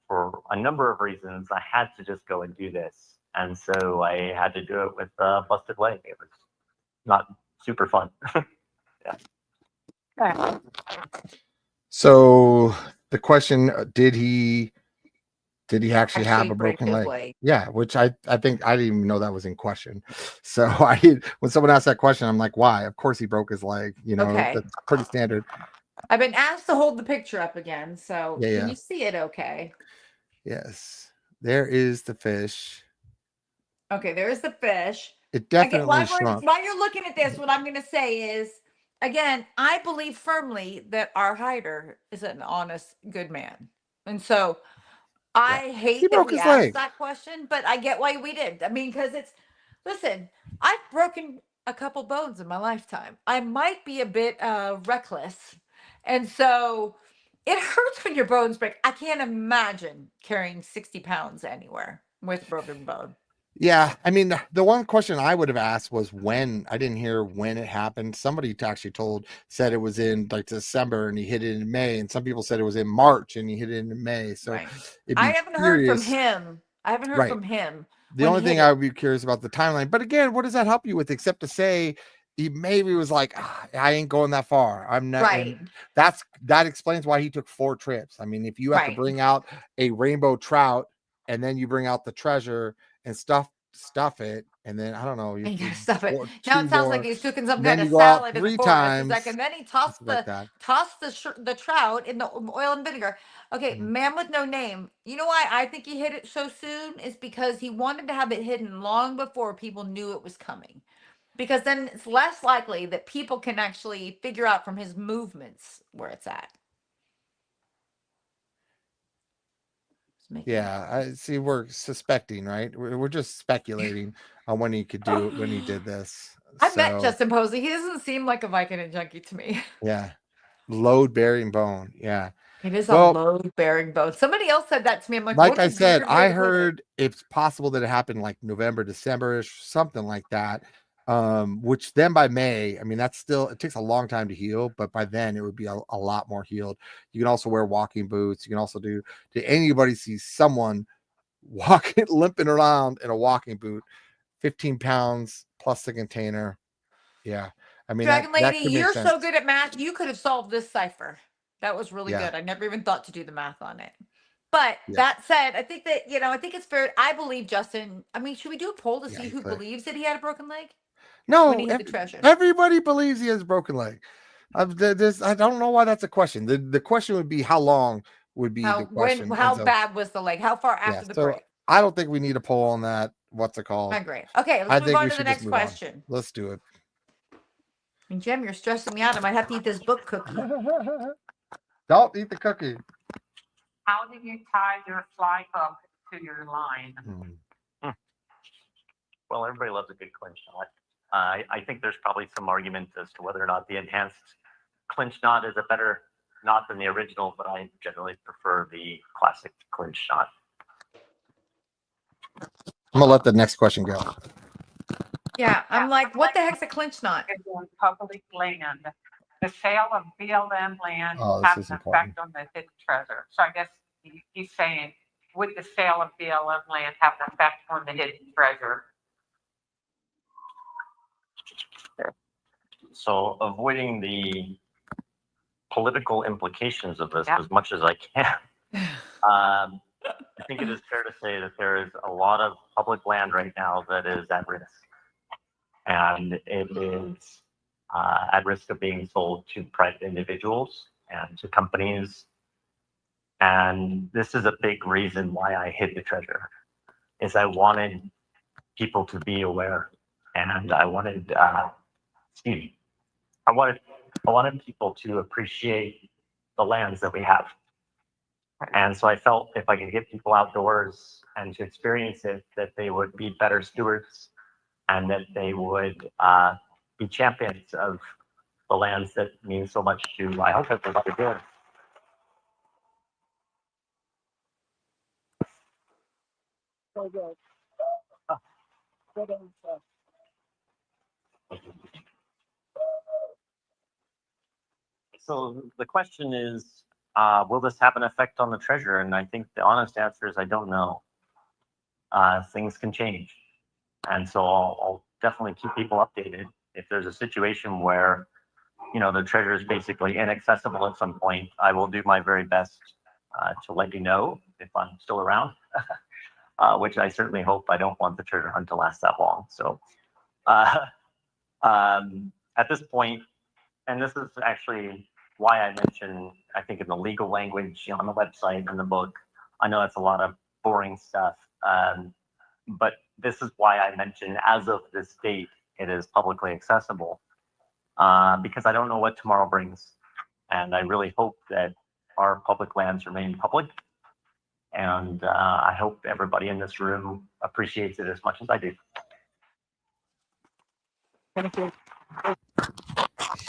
for a number of reasons, I had to just go and do this. And so I had to do it with a busted leg. It was not super fun. Okay. So the question: Did he actually have a break broken his leg? Yeah, which I think I didn't even know that was in question. So when someone asked that question, I'm like, why? Of course he broke his leg. You know, Okay. that's pretty standard. I've been asked to hold the picture up again, so Yeah. can you see it okay? Yes, there is the fish. Okay, there's the fish. It Again, definitely shrunk. while you're looking at this, what I'm going to say is, again, I believe firmly that our hider is an honest, good man. And so I He hate that broke we his asked leg. that question, but I get why we did. I mean, because listen, I've broken a couple bones in my lifetime. I might be a bit reckless. And so it hurts when your bones break. I can't imagine carrying 60 pounds anywhere with broken bone. Yeah, I mean, the one question I would have asked was when. I didn't hear when it happened. Somebody actually said it was in like December and he hit it in May, and some people said it was in March and he hit it in May. So Right. it'd be I haven't heard from curious. him. I haven't heard Right. from him. The when only he thing hit I it. would be curious about the timeline. But again, what does that help you with except to say he maybe was like, I ain't going that far. I'm not. Right. And that explains why he took 4 trips. I mean, if you have to Right. bring out a rainbow trout and then you bring out the treasure and stuff it, and then I don't know. And you gotta stuff it. 2 Now it sounds like more, he's cooking some then kind of you go out salad in 3 the forest. times, It's like, and then he tossed stuff like that. the trout in the oil and vinegar. Okay, Mhm. man with no name. You know why I think he hit it so soon? Is because he wanted to have it hidden long before people knew it was coming. Because then it's less likely that people can actually figure out from his movements where it's at. Yeah, I see. We're suspecting, right? We're just speculating on when he could do it, when he did this. I met So, Justin Posey. He doesn't seem like a Vicodin junkie to me. yeah. Load bearing bone. Yeah. It is a Well, load bearing boat. Somebody else said that to me. I'm like, like what I a said, weird way I to put it. heard it's possible that it happened like November, December-ish, something like that. Which then by May, I mean, that's still, it takes a long time to heal, but by then it would be a lot more healed. You can also wear walking boots. You can also did anybody see someone walking, limping around in a walking boot, 15 pounds plus the container? Yeah. I mean, Dragon that Lady, could make you're sense. so good at math. You could have solved this cipher. That was really Yeah. good. I never even thought to do the math on it. But Yeah. that said, I think that, I think it's fair. I believe Justin. I mean, should we do a poll to Yeah, see you who could. believes that he had a broken leg No, when he hid the treasure? everybody believes he has a broken leg. I don't know why that's a question. The question would be how long would be the question. How And so, bad was the leg? How far yeah, after the so break? I don't think we need a poll on that. What's it I called? agree. Okay, I let's move think on we to the should just next move on. question. Let's do it. And Jem, you're stressing me out. I might have to eat this book cookie. Don't eat the cookie. How do you tie your fly hook to your line? Well, everybody loves a good clinch knot. I think there's probably some argument as to whether or not the enhanced clinch knot is a better knot than the original, but I generally prefer the classic clinch knot. I'm gonna let the next question go. Yeah, I'm like, what the heck's a clinch knot? Is on public land. The sale of BLM land Oh, this has is an important. effect on the hidden treasure. So I guess he's saying, would the sale of BLM land have an effect on the hidden treasure? So avoiding the political implications of this Yeah. as much as I can. I think it is fair to say that there is a lot of public land right now that is at risk. And it is at risk of being sold to private individuals and to companies. And this is a big reason why I hid the treasure, is I wanted people to be aware. And I wanted, I wanted people to appreciate the lands that we have. And so I felt if I could get people outdoors and to experience it, that they would be better stewards and that they would be champions of the lands that mean so much to, I hope everybody did. So the question is, will this have an effect on the treasure? And I think the honest answer is I don't know. Things can change. And so I'll definitely keep people updated. If there's a situation where, the treasure is basically inaccessible at some point, I will do my very best to let you know if I'm still around, which I certainly hope. I don't want the treasure hunt to last that long. So at this point, and this is actually why I mentioned, I think in the legal language on the website and the book, I know that's a lot of boring stuff, but this is why I mentioned as of this date, it is publicly accessible, because I don't know what tomorrow brings. And I really hope that our public lands remain public. And I hope everybody in this room appreciates it as much as I do.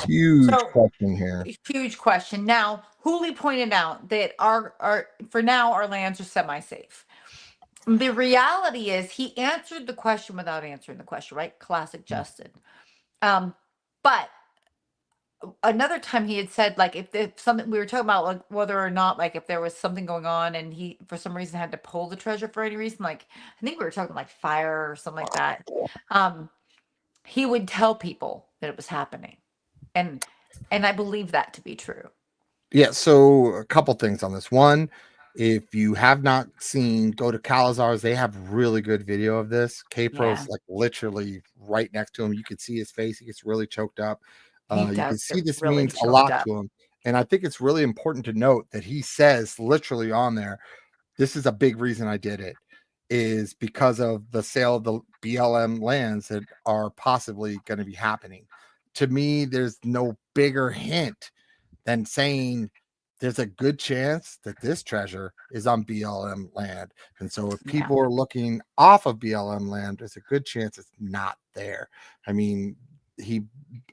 Huge question here. Huge question. Now, Hooley pointed out that our for now our lands are semi-safe. The reality is he answered the question without answering the question, right? Classic Justin. But another time he had said, like, if something we were talking about, like whether or not, like, if there was something going on and he for some reason had to pull the treasure for any reason, like I think we were talking like fire or something like that. He would tell people that it was happening. And I believe that to be true. Yeah, so a couple things on this. One, if you have not seen, go to Calazar's. They have really good video of this. K-Pro's like literally right next to him. You can see his face. He gets really choked up. You can see this really means a lot to him. And I think it's really important to note that he says literally on there, this is a big reason I did it, is because of the sale of the BLM lands that are possibly going to be happening. To me, there's no bigger hint than saying there's a good chance that this treasure is on BLM land. And so if people are looking off of BLM land, there's a good chance it's not there. I mean, he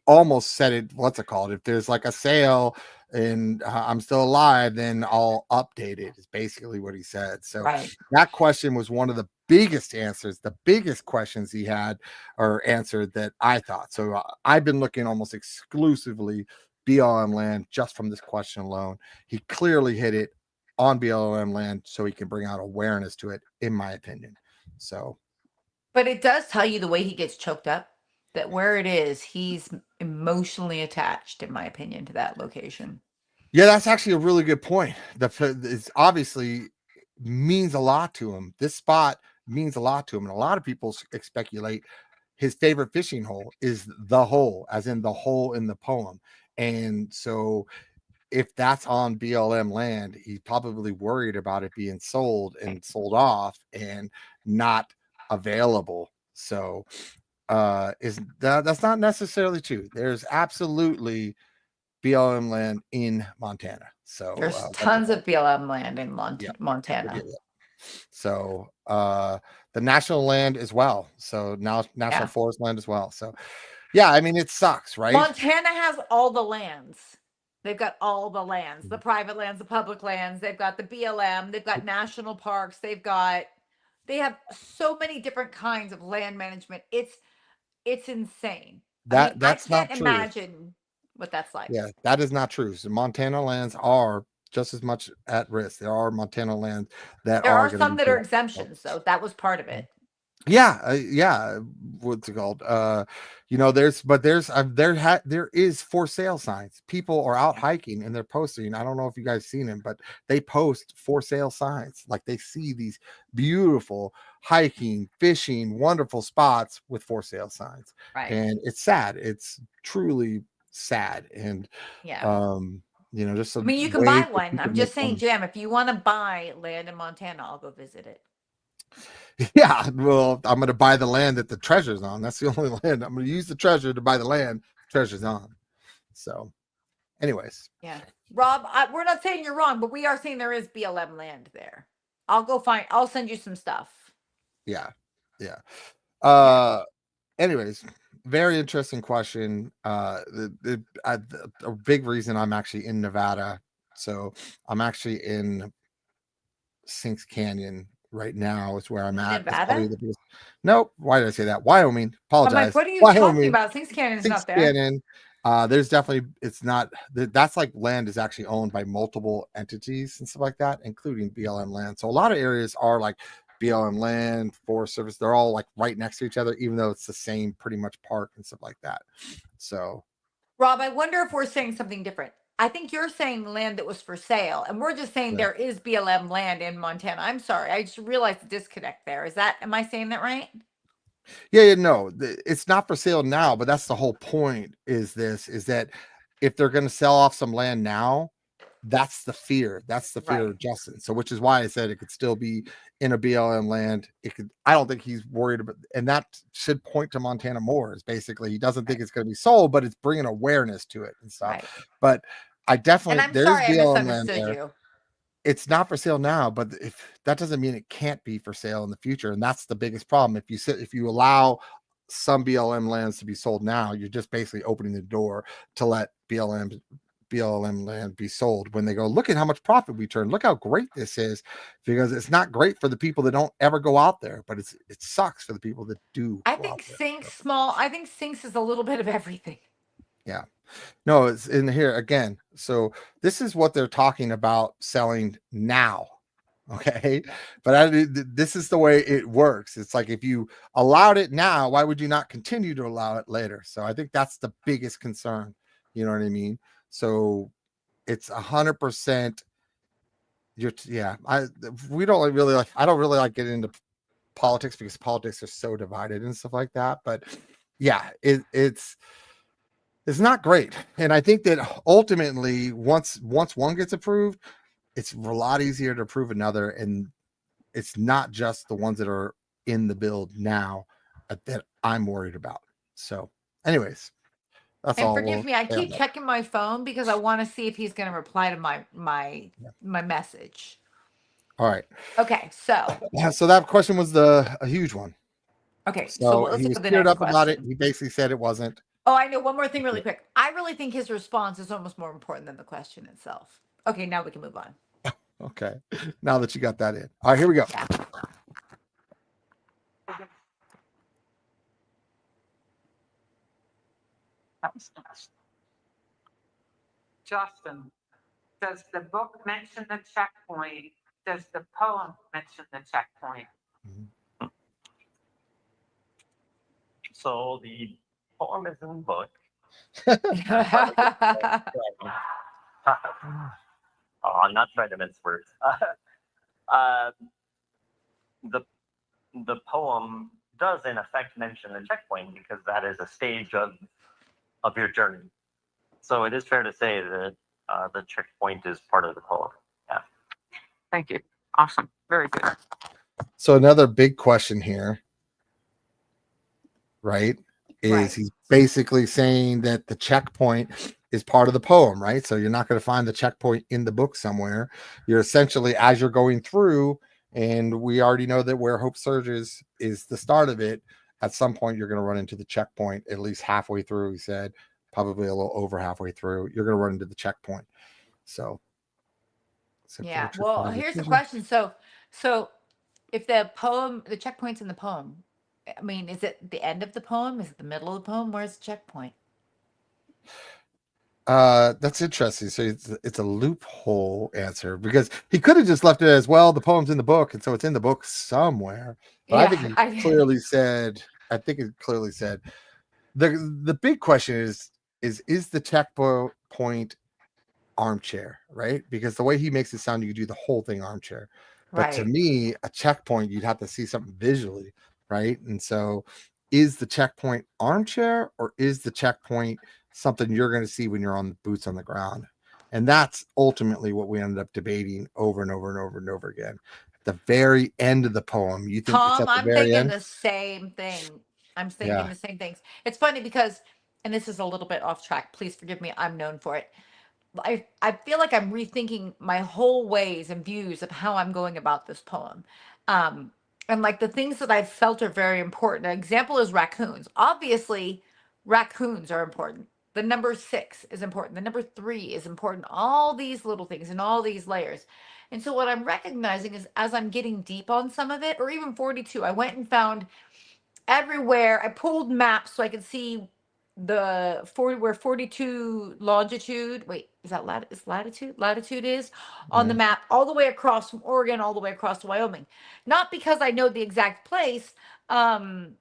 almost said it, what's it called? If there's like a sale and I'm still alive, then I'll update it, is basically what he said. So Right. that question was one of the biggest answers, the biggest questions he had or answered that I thought. So I've been looking almost exclusively BLM land just from this question alone. He clearly hit it on BLM land so he can bring out awareness to it, in my opinion. So, But it does tell you the way he gets choked up, that where it is, he's emotionally attached, in my opinion, to that location. yeah, that's actually a really good point. It's obviously means a lot to him. This spot means a lot to him. And a lot of people speculate his favorite fishing hole is the hole, as in the hole in the poem. And so if that's on BLM land, he's probably worried about it being sold and sold off and not available. So that's not necessarily true. There's absolutely BLM land in Montana. So There's tons of BLM land in Yeah. Montana. So the national land as well. So now national forest land as well. So yeah, I mean, it sucks, right? Montana has all the lands. They've got all the lands, the private lands, the public lands. They've got the BLM. They've got national parks. They have so many different kinds of land management. It's insane. That's I can't not true. imagine what that's like. Yeah, that is not true. So Montana lands are just as much at risk. There are Montana lands that There are gonna some be that are sold. exemptions, so that was part of it. Yeah, what's it called? There is for sale signs. People are out hiking and they're posting. I don't know if you guys seen them, but they post for sale signs. Like they see these beautiful hiking, fishing, wonderful spots with for sale signs. Right. And it's sad. It's truly sad. And just I mean, you can buy one. I'm just saying, Jim, if you want to buy land in Montana, I'll go visit it. Yeah, well, I'm going to buy the land that the treasure's on. That's the only land. I'm going to use the treasure to buy the land the treasure's on. So, anyways. Yeah. Rob, we're not saying you're wrong, but we are saying there is BLM land there. I'll send you some stuff. Yeah. Anyways, very interesting question. A big reason I'm actually in Nevada. So I'm actually in Sinks Canyon right now is where I'm at. Nevada? Nope. Why did I say that? Wyoming. Apologize. I'm like, what are you Wyoming. talking about? Sinks Canyon's Sinks not there. Canyon. There's definitely, it's not, that's like land is actually owned by multiple entities and stuff like that, including BLM land. So a lot of areas are like BLM land, Forest Service. They're all like right next to each other, even though it's the same pretty much park and stuff like that. So, Rob, I wonder if we're saying something different. I think you're saying land that was for sale, and we're just saying there is BLM land in Montana. I'm sorry. I just realized the disconnect there. Am I saying that right? Yeah, no, it's not for sale now, but that's the whole point is that if they're going to sell off some land now, that's the fear. That's the fear of Justin. So, which is why I said it could still be in a BLM land. I don't think he's worried about, and that should point to Montana more. Is basically he doesn't think it's going to be sold, but it's bringing awareness to it and stuff. Right. But I definitely, and I'm sorry I misunderstood you. It's not for sale now, but if that doesn't mean it can't be for sale in the future, and that's the biggest problem. If you allow some BLM lands to be sold now, you're just basically opening the door to let BLM land be sold when they go, look at how much profit we turn. Look how great this is, because it's not great for the people that don't ever go out there, but it sucks for the people that do. I think Sinks is a little bit of everything. Yeah. No, it's in here again. So this is what they're talking about selling now. Okay. But this is the way it works. It's like, if you allowed it now, why would you not continue to allow it later? So I think that's the biggest concern. You know what I mean? So it's 100%. I don't really like getting into politics because politics are so divided and stuff like that. But yeah, it's not great. And I think that ultimately once one gets approved, it's a lot easier to approve another. And it's not just the ones that are in the bill now that I'm worried about. So anyways, that's all. And forgive me, I keep checking my phone because I want to see if he's going to reply to my message. All right. Okay. So that question was a huge one. Okay. So let's he look was at the cleared next up question. about it. He basically said it wasn't. Oh, I know one more thing really quick. I really think his response is almost more important than the question itself. Okay, now we can move on. Okay. Now that you got that in. All right, here we go. Yeah. That was fast. Justin, does the book mention the checkpoint? Does the poem mention the checkpoint? So the poem is in the book. Oh, I'm not trying to mince words. The poem does in effect mention the checkpoint because that is a stage of your journey. So it is fair to say that the checkpoint is part of the poem. Yeah. Thank you. Awesome. Very good. So another big question here, right, is Right. he's basically saying that the checkpoint is part of the poem, right? So you're not going to find the checkpoint in the book somewhere. You're essentially, as you're going through, and we already know that where hope surges is the start of it. At some point, you're going to run into the checkpoint, at least halfway through. He said, probably a little over halfway through. You're going to run into the checkpoint. So, Yeah. Well, here's the question. So if the checkpoint's in the poem, I mean, is it the end of the poem? Is it the middle of the poem? Where's the checkpoint? That's interesting. So it's a loophole answer because he could have just left it as well. The poem's in the book, and so it's in the book somewhere. But Yeah, I think he clearly said. I think it clearly said the big question is the checkpoint armchair, right? Because the way he makes it sound, you do the whole thing armchair. But to Right. me, a checkpoint, you'd have to see something visually, right? And so, is the checkpoint armchair or is the checkpoint something you're going to see when you're on the boots on the ground? And that's ultimately what we ended up debating over and over and over and over again. At the very end of the poem, you think it's Tom, at the I'm very thinking end? the same thing. I'm thinking Yeah. the same things. It's funny because, and this is a little bit off track. Please forgive me. I'm known for it. I feel like I'm rethinking my whole ways and views of how I'm going about this poem. And like the things that I've felt are very important. An example is raccoons. Obviously, raccoons are important. The number 6 is important. The number 3 is important. All these little things and all these layers. And so what I'm recognizing is as I'm getting deep on some of it, or even 42, I went and found everywhere. I pulled maps so I could see the 40 where 42 longitude. Wait, is that latitude? Latitude is on the map all the way across from Oregon all the way across to Wyoming. Not because I know the exact place, but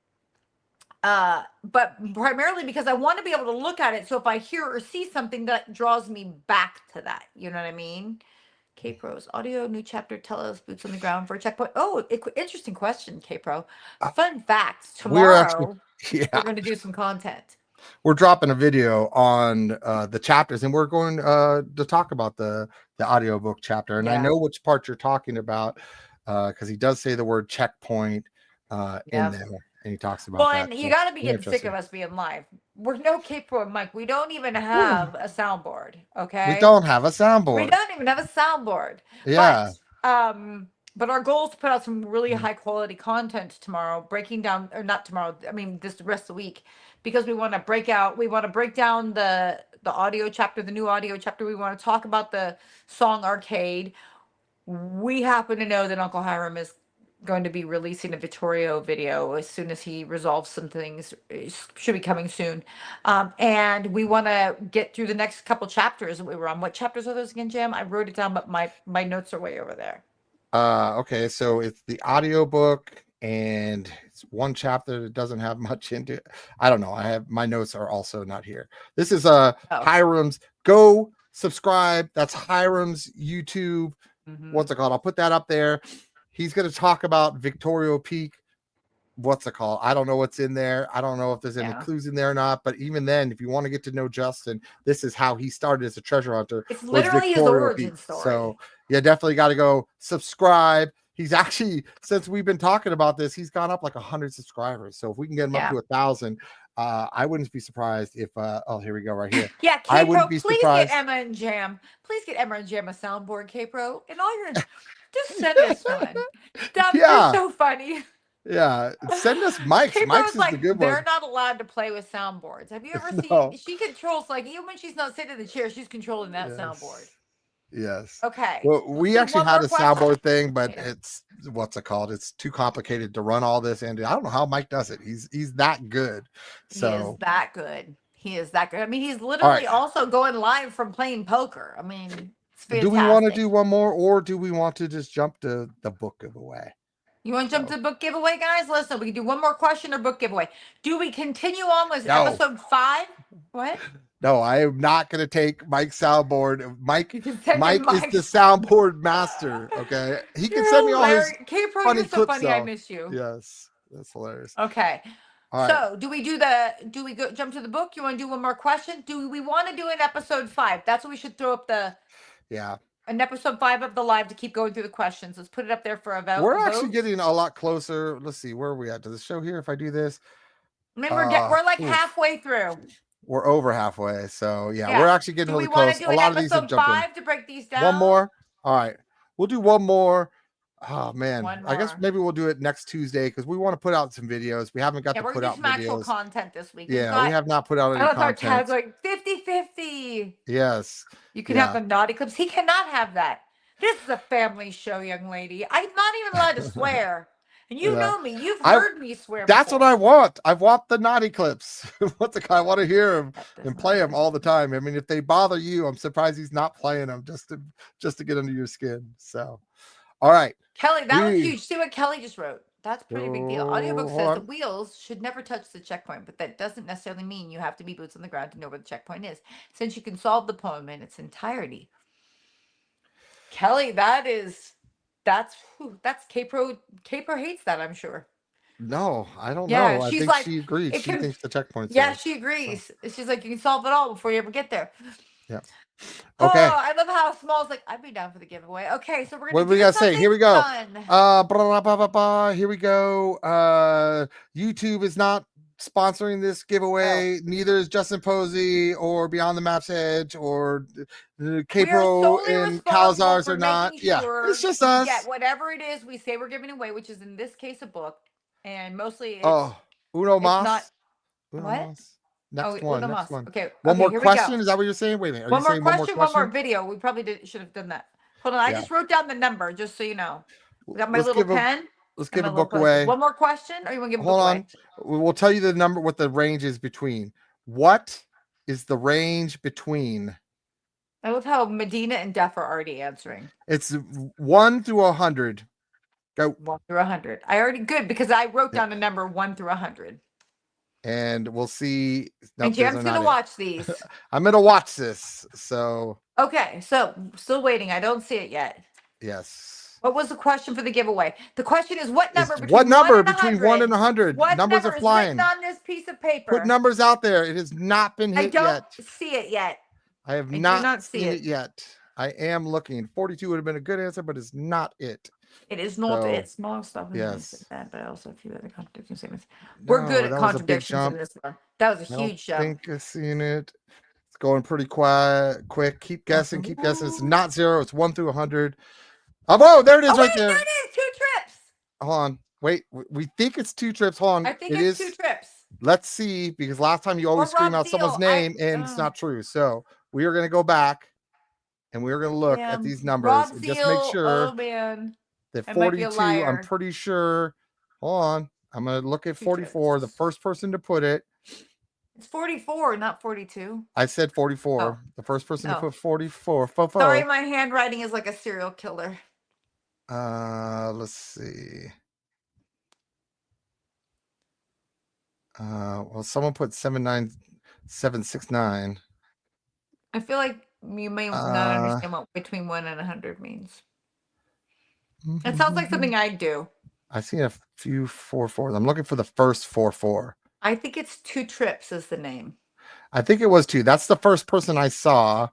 primarily because I want to be able to look at it. So if I hear or see something that draws me back to that, you know what I mean? K-Pro's audio, new chapter, tell us boots on the ground for a checkpoint. Oh, interesting question, K-Pro. Fun fact, We're actually, tomorrow we're going to do some content. we're dropping a video on the chapters, and we're going to talk about the audiobook chapter. And I Yeah. know which part you're talking about because he does say the word checkpoint in Yep. there, and he talks about Well, that. and you So, got to be very getting sick of interesting. us being live. We're no K-Pro and Mike. We don't even have a soundboard, okay? We don't have a We soundboard. don't even have a soundboard. Yeah. But our goal is to put out some really high quality content tomorrow, breaking down, or not tomorrow, I mean this the rest of the week, because we want to break down the audio chapter, the new audio chapter. We want to talk about the song Arcade. We happen to know that Uncle Hiram is going to be releasing a Vittorio video as soon as he resolves some things. It should be coming soon. And we want to get through the next couple chapters that we were on. What chapters are those again, Jam? I wrote it down, but my notes are way over there. Okay, so it's the audiobook, and it's one chapter that doesn't have much into it. I don't know. I have my notes are also not here. This is HYRAM'S. Go subscribe. That's HYRAM'S YouTube. What's it called? I'll put that up there. He's going to talk about Victoria Peak. What's it called? I don't know what's in there. I don't know if there's any clues in there or not. But even then, if you want to get to know Justin, this is how he started as a treasure hunter. It's literally his origin story. So you definitely got to go subscribe. He's actually, since we've been talking about this, he's gone up like 100 subscribers. So if we can get him up to 1,000, I wouldn't be surprised if oh, here we go right here. Yeah, I K-Pro, wouldn't be please surprised. get Emma and Jam. Please get Emma and Jam a soundboard, K-Pro. And all your just send us one. That'd be so funny. Yeah, send us Mike's. Capro's Mike's is the like, good they're one. not allowed to play with soundboards. Have you ever seen? No. She controls, like, even when she's not sitting in the chair, she's controlling that soundboard. Yes. Okay. Well, Let's we do actually one had more a question. soundboard thing, but Yeah. it's what's it called? It's too complicated to run all this, and I don't know how Mike does it. He's that good. He is So that good. He is that good. I mean, he's all literally right. also going live from playing poker. I mean, it's fantastic. Do we want to do one more, or do we want to just jump to the book giveaway? You want to jump So- to the book giveaway, guys? Listen, we can do one more question or book giveaway. Do we continue on with No. episode 5? What? No, I am not going to take Mike's soundboard. Mike You can send Mike him is the soundboard master. Okay, he can send me all his. K-Pro, funny you're so clips, funny. I though. miss you. Yes, that's hilarious. Okay. All right. So, do we go jump to the book? You want to do one more question? Do we want to do an episode 5? That's what we should throw up Yeah, an episode 5 of the live to keep going through the questions. Let's put it up there for a vote. we're actually getting a lot closer. Let's see, where are we at to the show here? If I do this, I mean, we're like oof. halfway through. We're over halfway. So yeah, Yeah. we're actually getting Do we really want close. to do A an lot of these have episode jumped in. 5 to break these down? One more. All right, we'll do one more. Oh man, One I guess more. maybe we'll do it next Tuesday because we want to put out some videos. We haven't got Yeah, to we're put gonna out do some actual videos. content this week. It's Yeah, not- we have not put out I any love our content. tag's like 50-50. Yes. You can Yeah. have the naughty clips. He cannot have that. This is a family show, young lady. I'm not even allowed to swear. And you Yeah. know me. You've I- heard me swear. That's before. what I want. I want the naughty clips. What's the guy? I want to hear him That does and not play them matter. all the time. I mean, if they bother you, I'm surprised he's not playing them just to get under your skin. So, all right. Kelly, that was We- huge. See what Kelly just wrote. That's a pretty big deal. Audiobook Hold says on. the wheels should never touch the checkpoint, but that doesn't necessarily mean you have to be boots on the ground to know where the checkpoint is, since you can solve the poem in its entirety. Kelly, that's K-Pro. K-Pro hates that, I'm sure. No, I don't Yeah, know. I she's think like, she agrees. it She can- thinks the checkpoint's Yeah, there. she agrees. She's like, you can solve it all before you ever get there. Yeah. Okay. Oh, I love how Small's like, I'd be down for the giveaway. Okay, so we're gonna What we do gotta say? Here we go. something fun. Blah, blah, blah, blah, blah. Here we go. YouTube is not sponsoring this giveaway. Neither is Justin Posey or Beyond the Map's Edge or K-Pro solely and responsible Calzars for are not. making Yeah, sure it's just us. Yeah, whatever it is we say we're giving away, which is in this case a book, and mostly it's, Oh, Uno it's Mas. not- Uno what? Mas. Next oh, one. Uno Next Mas. one. Okay, One okay, more here we question. go. Is that what you're saying? Wait a minute. Are One you more saying question, one more video. We probably should have done that. Hold on, I Yeah. just wrote down the number just so you know. We got my Let's little give a- pen. Let's and give my a little book Post-it. away. One more question, or you want to give a Hold book on. away? We'll tell you the number, what the range is between. What is the range between? I love how Medina and Def are already answering. It's 1 through 100. Go. 1 through 100. I already good because I wrote Yeah. down the number 1 through 100. And we'll see. Nope, And those Jam's are gonna not it. watch these. I'm gonna watch this. So Okay, so still waiting. I don't see it yet. yes. What was the question for the giveaway? The question is what number It's between what number 1 and between 100? 1 and 100? What Numbers number are is flying. written on this piece of paper? Put numbers out there. It has not been I hit don't yet. see it yet. I have I do not, not see seen it. it yet. I am looking. 42 would have been a good answer, but it's not it. It is not So, it's small stuff. yes. That, but also a few other contradicting statements. We're No, good at that was a big contradictions in jump. this one. That was a I don't huge jump. think I've seen it. It's going pretty quick. Keep guessing. Keep guessing. It's not 0. It's 1 through 100. Oh, whoa, there it is Oh, right wait, there. there it is. 2 trips. Hold on. Wait, we think it's 2 trips. Hold on. I think It it's is. 2 trips. Let's see, because last time you always Or scream Rob out someone's Deal. name and it's not true. So we are going to go back and we are going to look at these numbers Rob and Zeal, just make sure Oh man. that I might be a 42, I'm liar. pretty sure. Hold on. I'm going to look at 2 44, the trips. first person to put it. It's 44, not 42. I said 44. Oh. The first person to Oh. put 44. Fo- fo. Sorry, my handwriting is like a serial killer. Let's see. Well, someone put 79769. I feel like you may not understand what between 1 and 100 means. It sounds like something I'd do. I've seen a few 4-4s. I'm looking for the first 4-4. I think it's 2 trips is the name. I think it was 2. That's the first person I saw,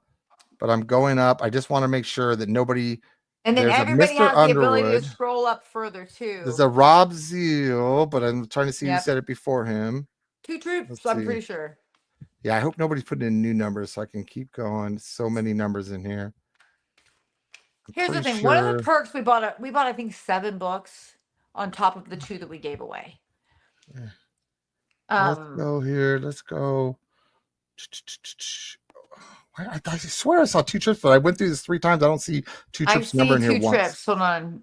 but I'm going up. I just want to make sure that nobody. And then There's a everybody Mr. has the ability to Underwood. scroll up further too. There's a Rob Zeal, but I'm trying to see who Yep. said it before him. 2 trips, Let's I'm see. pretty sure. Yeah, I hope nobody's putting in new numbers so I can keep going. So many numbers in here. I'm Here's the pretty thing. One of the sure- perks we bought I think 7 books. on top of the 2 that we gave away. Let's go here. Let's go. I swear I saw 2 trips, but I went through this 3 times. I don't see 2 I trips see number in here 2 once. trips. Hold on.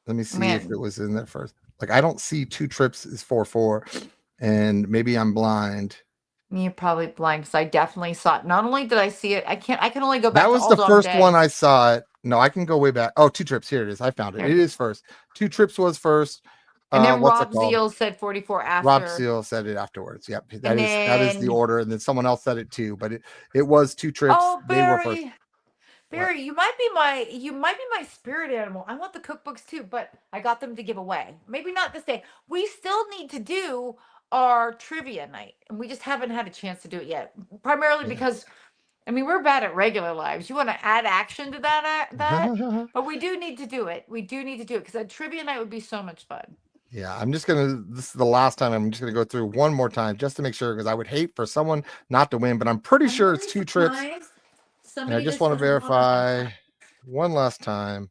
Let me see if it was in there first. Like, I don't see 2 trips is 4-4, and maybe I'm blind. You're probably blind because I definitely saw it. Not only did I see it, I can only go back. That was the first one I saw it. No, I can go way back. Oh, 2 trips. Here it is. I found it. It is first. 2 trips was first. And then What's Rob it called? Zeal said 44 after. Rob Zeal said it afterwards. Yep, that is the order. And then someone else said it too, but it was 2 trips. Oh, They were first. Barry, you might be my spirit animal. I want the cookbooks too, but I got them to give away. Maybe not this day. We still need to do our trivia night, and we just haven't had a chance to do it yet. Primarily because, I mean, we're bad at regular lives. You want to add action to that, but we do need to do it. We do need to do it because a trivia night would be so much fun. Yeah, I'm just gonna. This is the last time. I'm just gonna go through one more time just to make sure, because I would hate for someone not to win. But I'm pretty sure it's 2 trips. And I just want to verify one last time.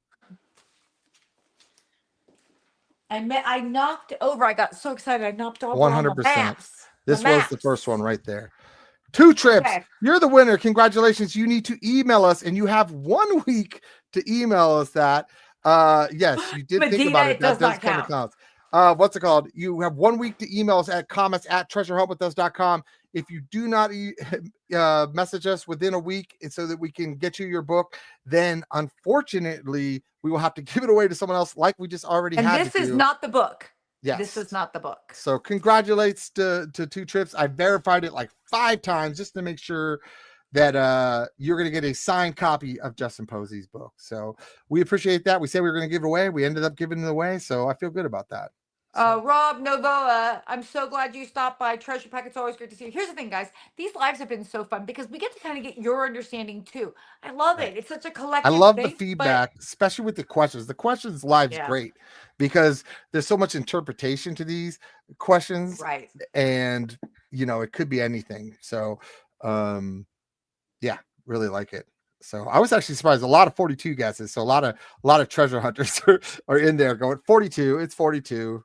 I knocked over. I got so excited. I knocked over 100%. This was the first one right there. 2 trips. Okay. You're the winner. Congratulations. You need to email us, and you have 1 week to email us that. Yes, you did Medina, think about it. That does kind of count. What's it called? You have 1 week to email us at comments@treasurehuntvithus.com. If you do not message us within a week so that we can get you your book, then unfortunately we will have to give it away to someone else, like we just already had. And this is not the book. Yes, this is not the book. So congratulates to 2 trips. I verified it like 5 times just to make sure that you're going to get a signed copy of Justin Posey's book. So we appreciate that. We said we were going to give it away. We ended up giving it away. So I feel good about that. So. Rob Novoa, I'm so glad you stopped by. Treasure Pack, it's always great to see you. Here's the thing, guys. These lives have been so fun because we get to kind of get your understanding too. I love it. It's such a collective I love thing, the feedback, especially with the questions. The questions live is great because there's so much interpretation to these questions. Right. And, it could be anything. So, yeah, really like it. So I was actually surprised. A lot of 42 guesses. So a lot of treasure hunters are in there going 42. It's 42.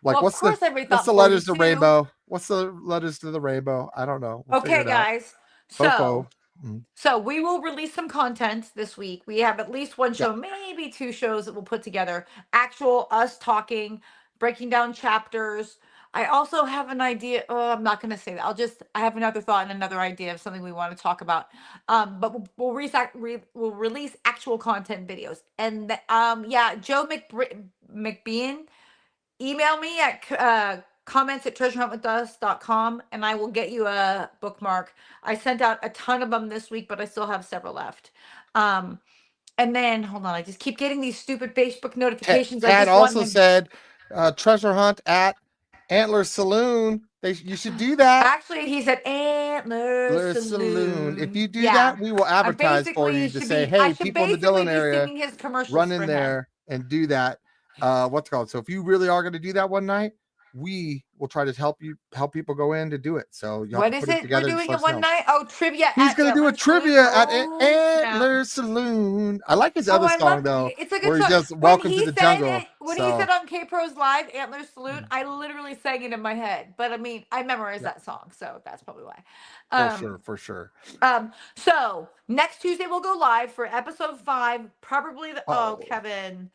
Like, what's the letters to rainbow? What's the letters to the rainbow? I don't know. We'll okay, guys. So we will release some content this week. We have at least 1 show, maybe 2 shows that we'll put together. Actual us talking, breaking down chapters. I also have an idea. Oh, I'm not going to say that. I have another thought and another idea of something we want to talk about. But we'll release actual content videos. And Joe McBean. Email me at comments@treasurehuntvithus.com and I will get you a bookmark. I sent out a ton of them this week, but I still have several left. And then hold on, I just keep getting these stupid Facebook notifications. Pat also said treasure hunt at Antler Saloon. You should do that. Actually, he said Antler Saloon. If you do that, we will advertise for you to say, hey, people in the Dillon area, run in there and do that. What's it called? So if you really are going to do that one night, we will try to help people go in to do it. So you what is it? We're doing it one night. Oh, trivia. He's going to do a trivia at Antler Saloon. I like his other song though. It's a good where song. He does Welcome to the Jungle. When he said on K-Pro's Live, Antler Saloon, I literally sang it in my head. But I mean, I memorized that song, so that's probably why. For sure. So next Tuesday we'll go live for episode 5. Probably Kevin.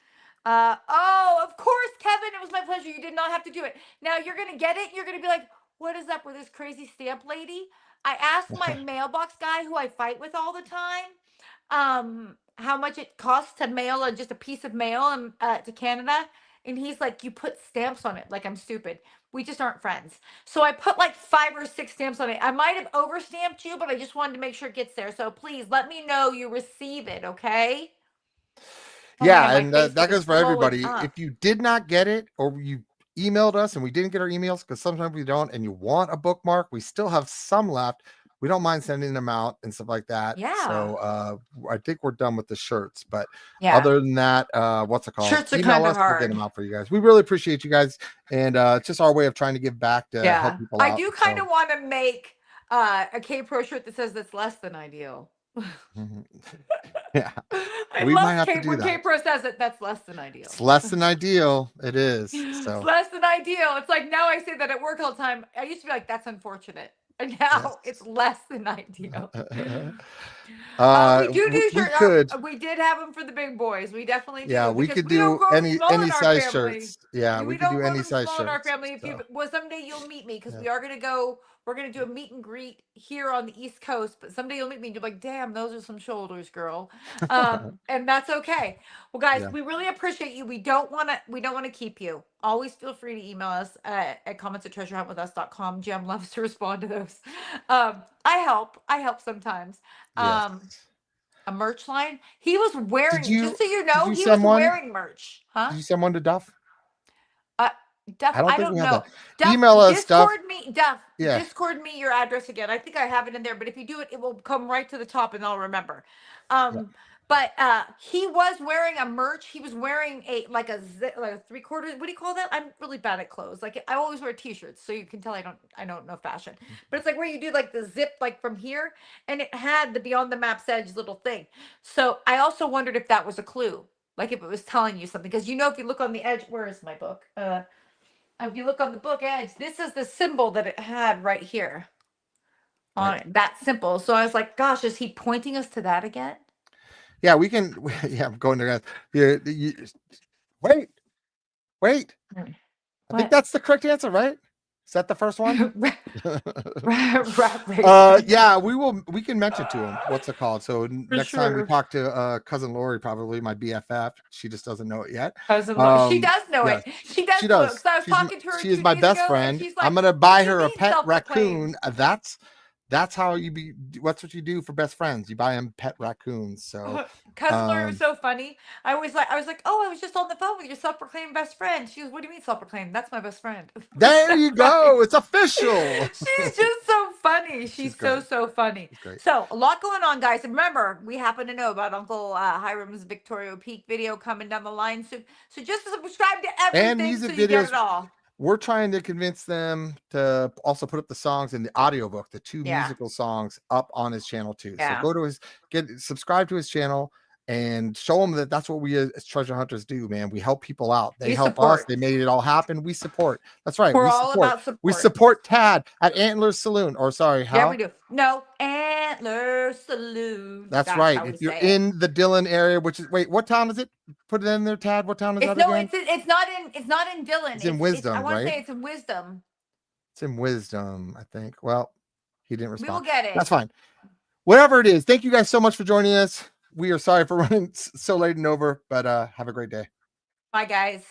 Of course, Kevin, it was my pleasure. You did not have to do it. Now you're going to get it. You're going to be like, what is up with this crazy stamp lady? I asked my mailbox guy who I fight with all the time, how much it costs to mail just a piece of mail to Canada. And he's like, you put stamps on it. Like I'm stupid. We just aren't friends. So I put like 5 or 6 stamps on it. I might have overstamped you, but I just wanted to make sure it gets there. So please let me know you receive it. Okay. Yeah, and that goes for everybody. If you did not get it or you emailed us and we didn't get our emails, because sometimes we don't, and you want a bookmark, we still have some left. We don't mind sending them out and stuff like that. Yeah. So I think we're done with the shirts. But other than that, what's it called? Shirts are kind of hard. We'll get them out for you guys. We really appreciate you guys. And it's just our way of trying to give back to help people out. I do kind of want to make a K-Pro shirt that says that's less than ideal. Yeah. I We love might have to Kate do when that. Kate Pro says it. That's less than ideal. It's less than ideal. It is. It's So less than ideal. It's like now I say that at work all the time. I used to be like, that's unfortunate. And now Yes. it's less than ideal. We we shirt. could. We did have them for the big boys. We definitely do. Yeah, we because could don't do grow any small in our size family. shirts. Yeah, we could don't do grow any them size small in our shirts. family. If you So, well, someday you'll meet me because Yeah. we are gonna go. We're gonna do a meet and greet here on the East Coast, but someday you'll meet me and you're like, damn, those are some shoulders, girl. And that's okay. Well, guys, Yeah. we really appreciate you. We don't want to keep you. Always feel free to email us at comments@treasurehuntwithus.com. Jem loves to respond to those. I help sometimes. yes. A merch line. He was wearing, you- just so you did know, you he send was one? wearing merch. Huh? Did you send one to Duff? Duff, I don't I think don't we have know. that. Duff, Email us, Duff. Discord me, Duff. Yeah. Discord me your address again. I think I have it in there, but if you do it, it will come right to the top, and I'll remember. But he was wearing a merch. He was wearing like a 3/4. What do you call that? I'm really bad at clothes. Like I always wear t-shirts, so you can tell I don't know fashion. But it's like where you do like the zip like from here, and it had the Beyond the Map's Edge little thing. So I also wondered if that was a clue, like if it was telling you something, because if you look on the edge, where is my book? If you look on the book edge, this is the symbol that it had right here on Right. it. That symbol. So I was like, gosh, is he pointing us to that again? Yeah, we can. Yeah, I'm going to that. Wait. I think What? that's the correct answer, right? Is that the first one? Rat race. Yeah, we can mention to him what's it called. So next time we sure. talk to cousin Lori, probably my BFF, she just doesn't know it yet. She does know yes, it. She does. she know it, does. 'cause I was She's talking to her. she is 2 my days best ago, and friend. she's like, I'm gonna "What buy do you her a mean pet self-proclaimed?" raccoon. That's how what's what you do for best friends. You buy them pet raccoons. So Cousin Lori was so funny. I was like, oh, I was just on the phone with your self-proclaimed best friend. She goes, what do you mean self-proclaimed? That's my best friend. there you go. It's official. She's just so funny. She's great. so funny. She's great. So a lot going on, guys. And remember, we happen to know about Uncle Hiram's Victoria Peak video coming down the line soon. So just subscribe to everything music so you get videos. it all. We're trying to convince them to also put up the songs in the audiobook, the 2 musical songs up on his channel too. Yeah. So go to subscribe to his channel and show him that that's what we as treasure hunters do, man. We help people out. They help us. They made it all happen. We support. That's right. We're all about support. We support Tad at Antler Saloon. Or sorry, how? Yeah, we do. No, Antler Saloon. That's right. If you're in the Dillon area, which is what town is it? Put it in there, Tad. What town is that again? It's not in Dillon. It's in Wisdom, I want right? to say it's in Wisdom. It's in Wisdom, I think. Well, he didn't respond. We will get it. That's fine. Whatever it is, thank you guys so much for joining us. We are sorry for running so late and over, but have a great day. Bye, guys.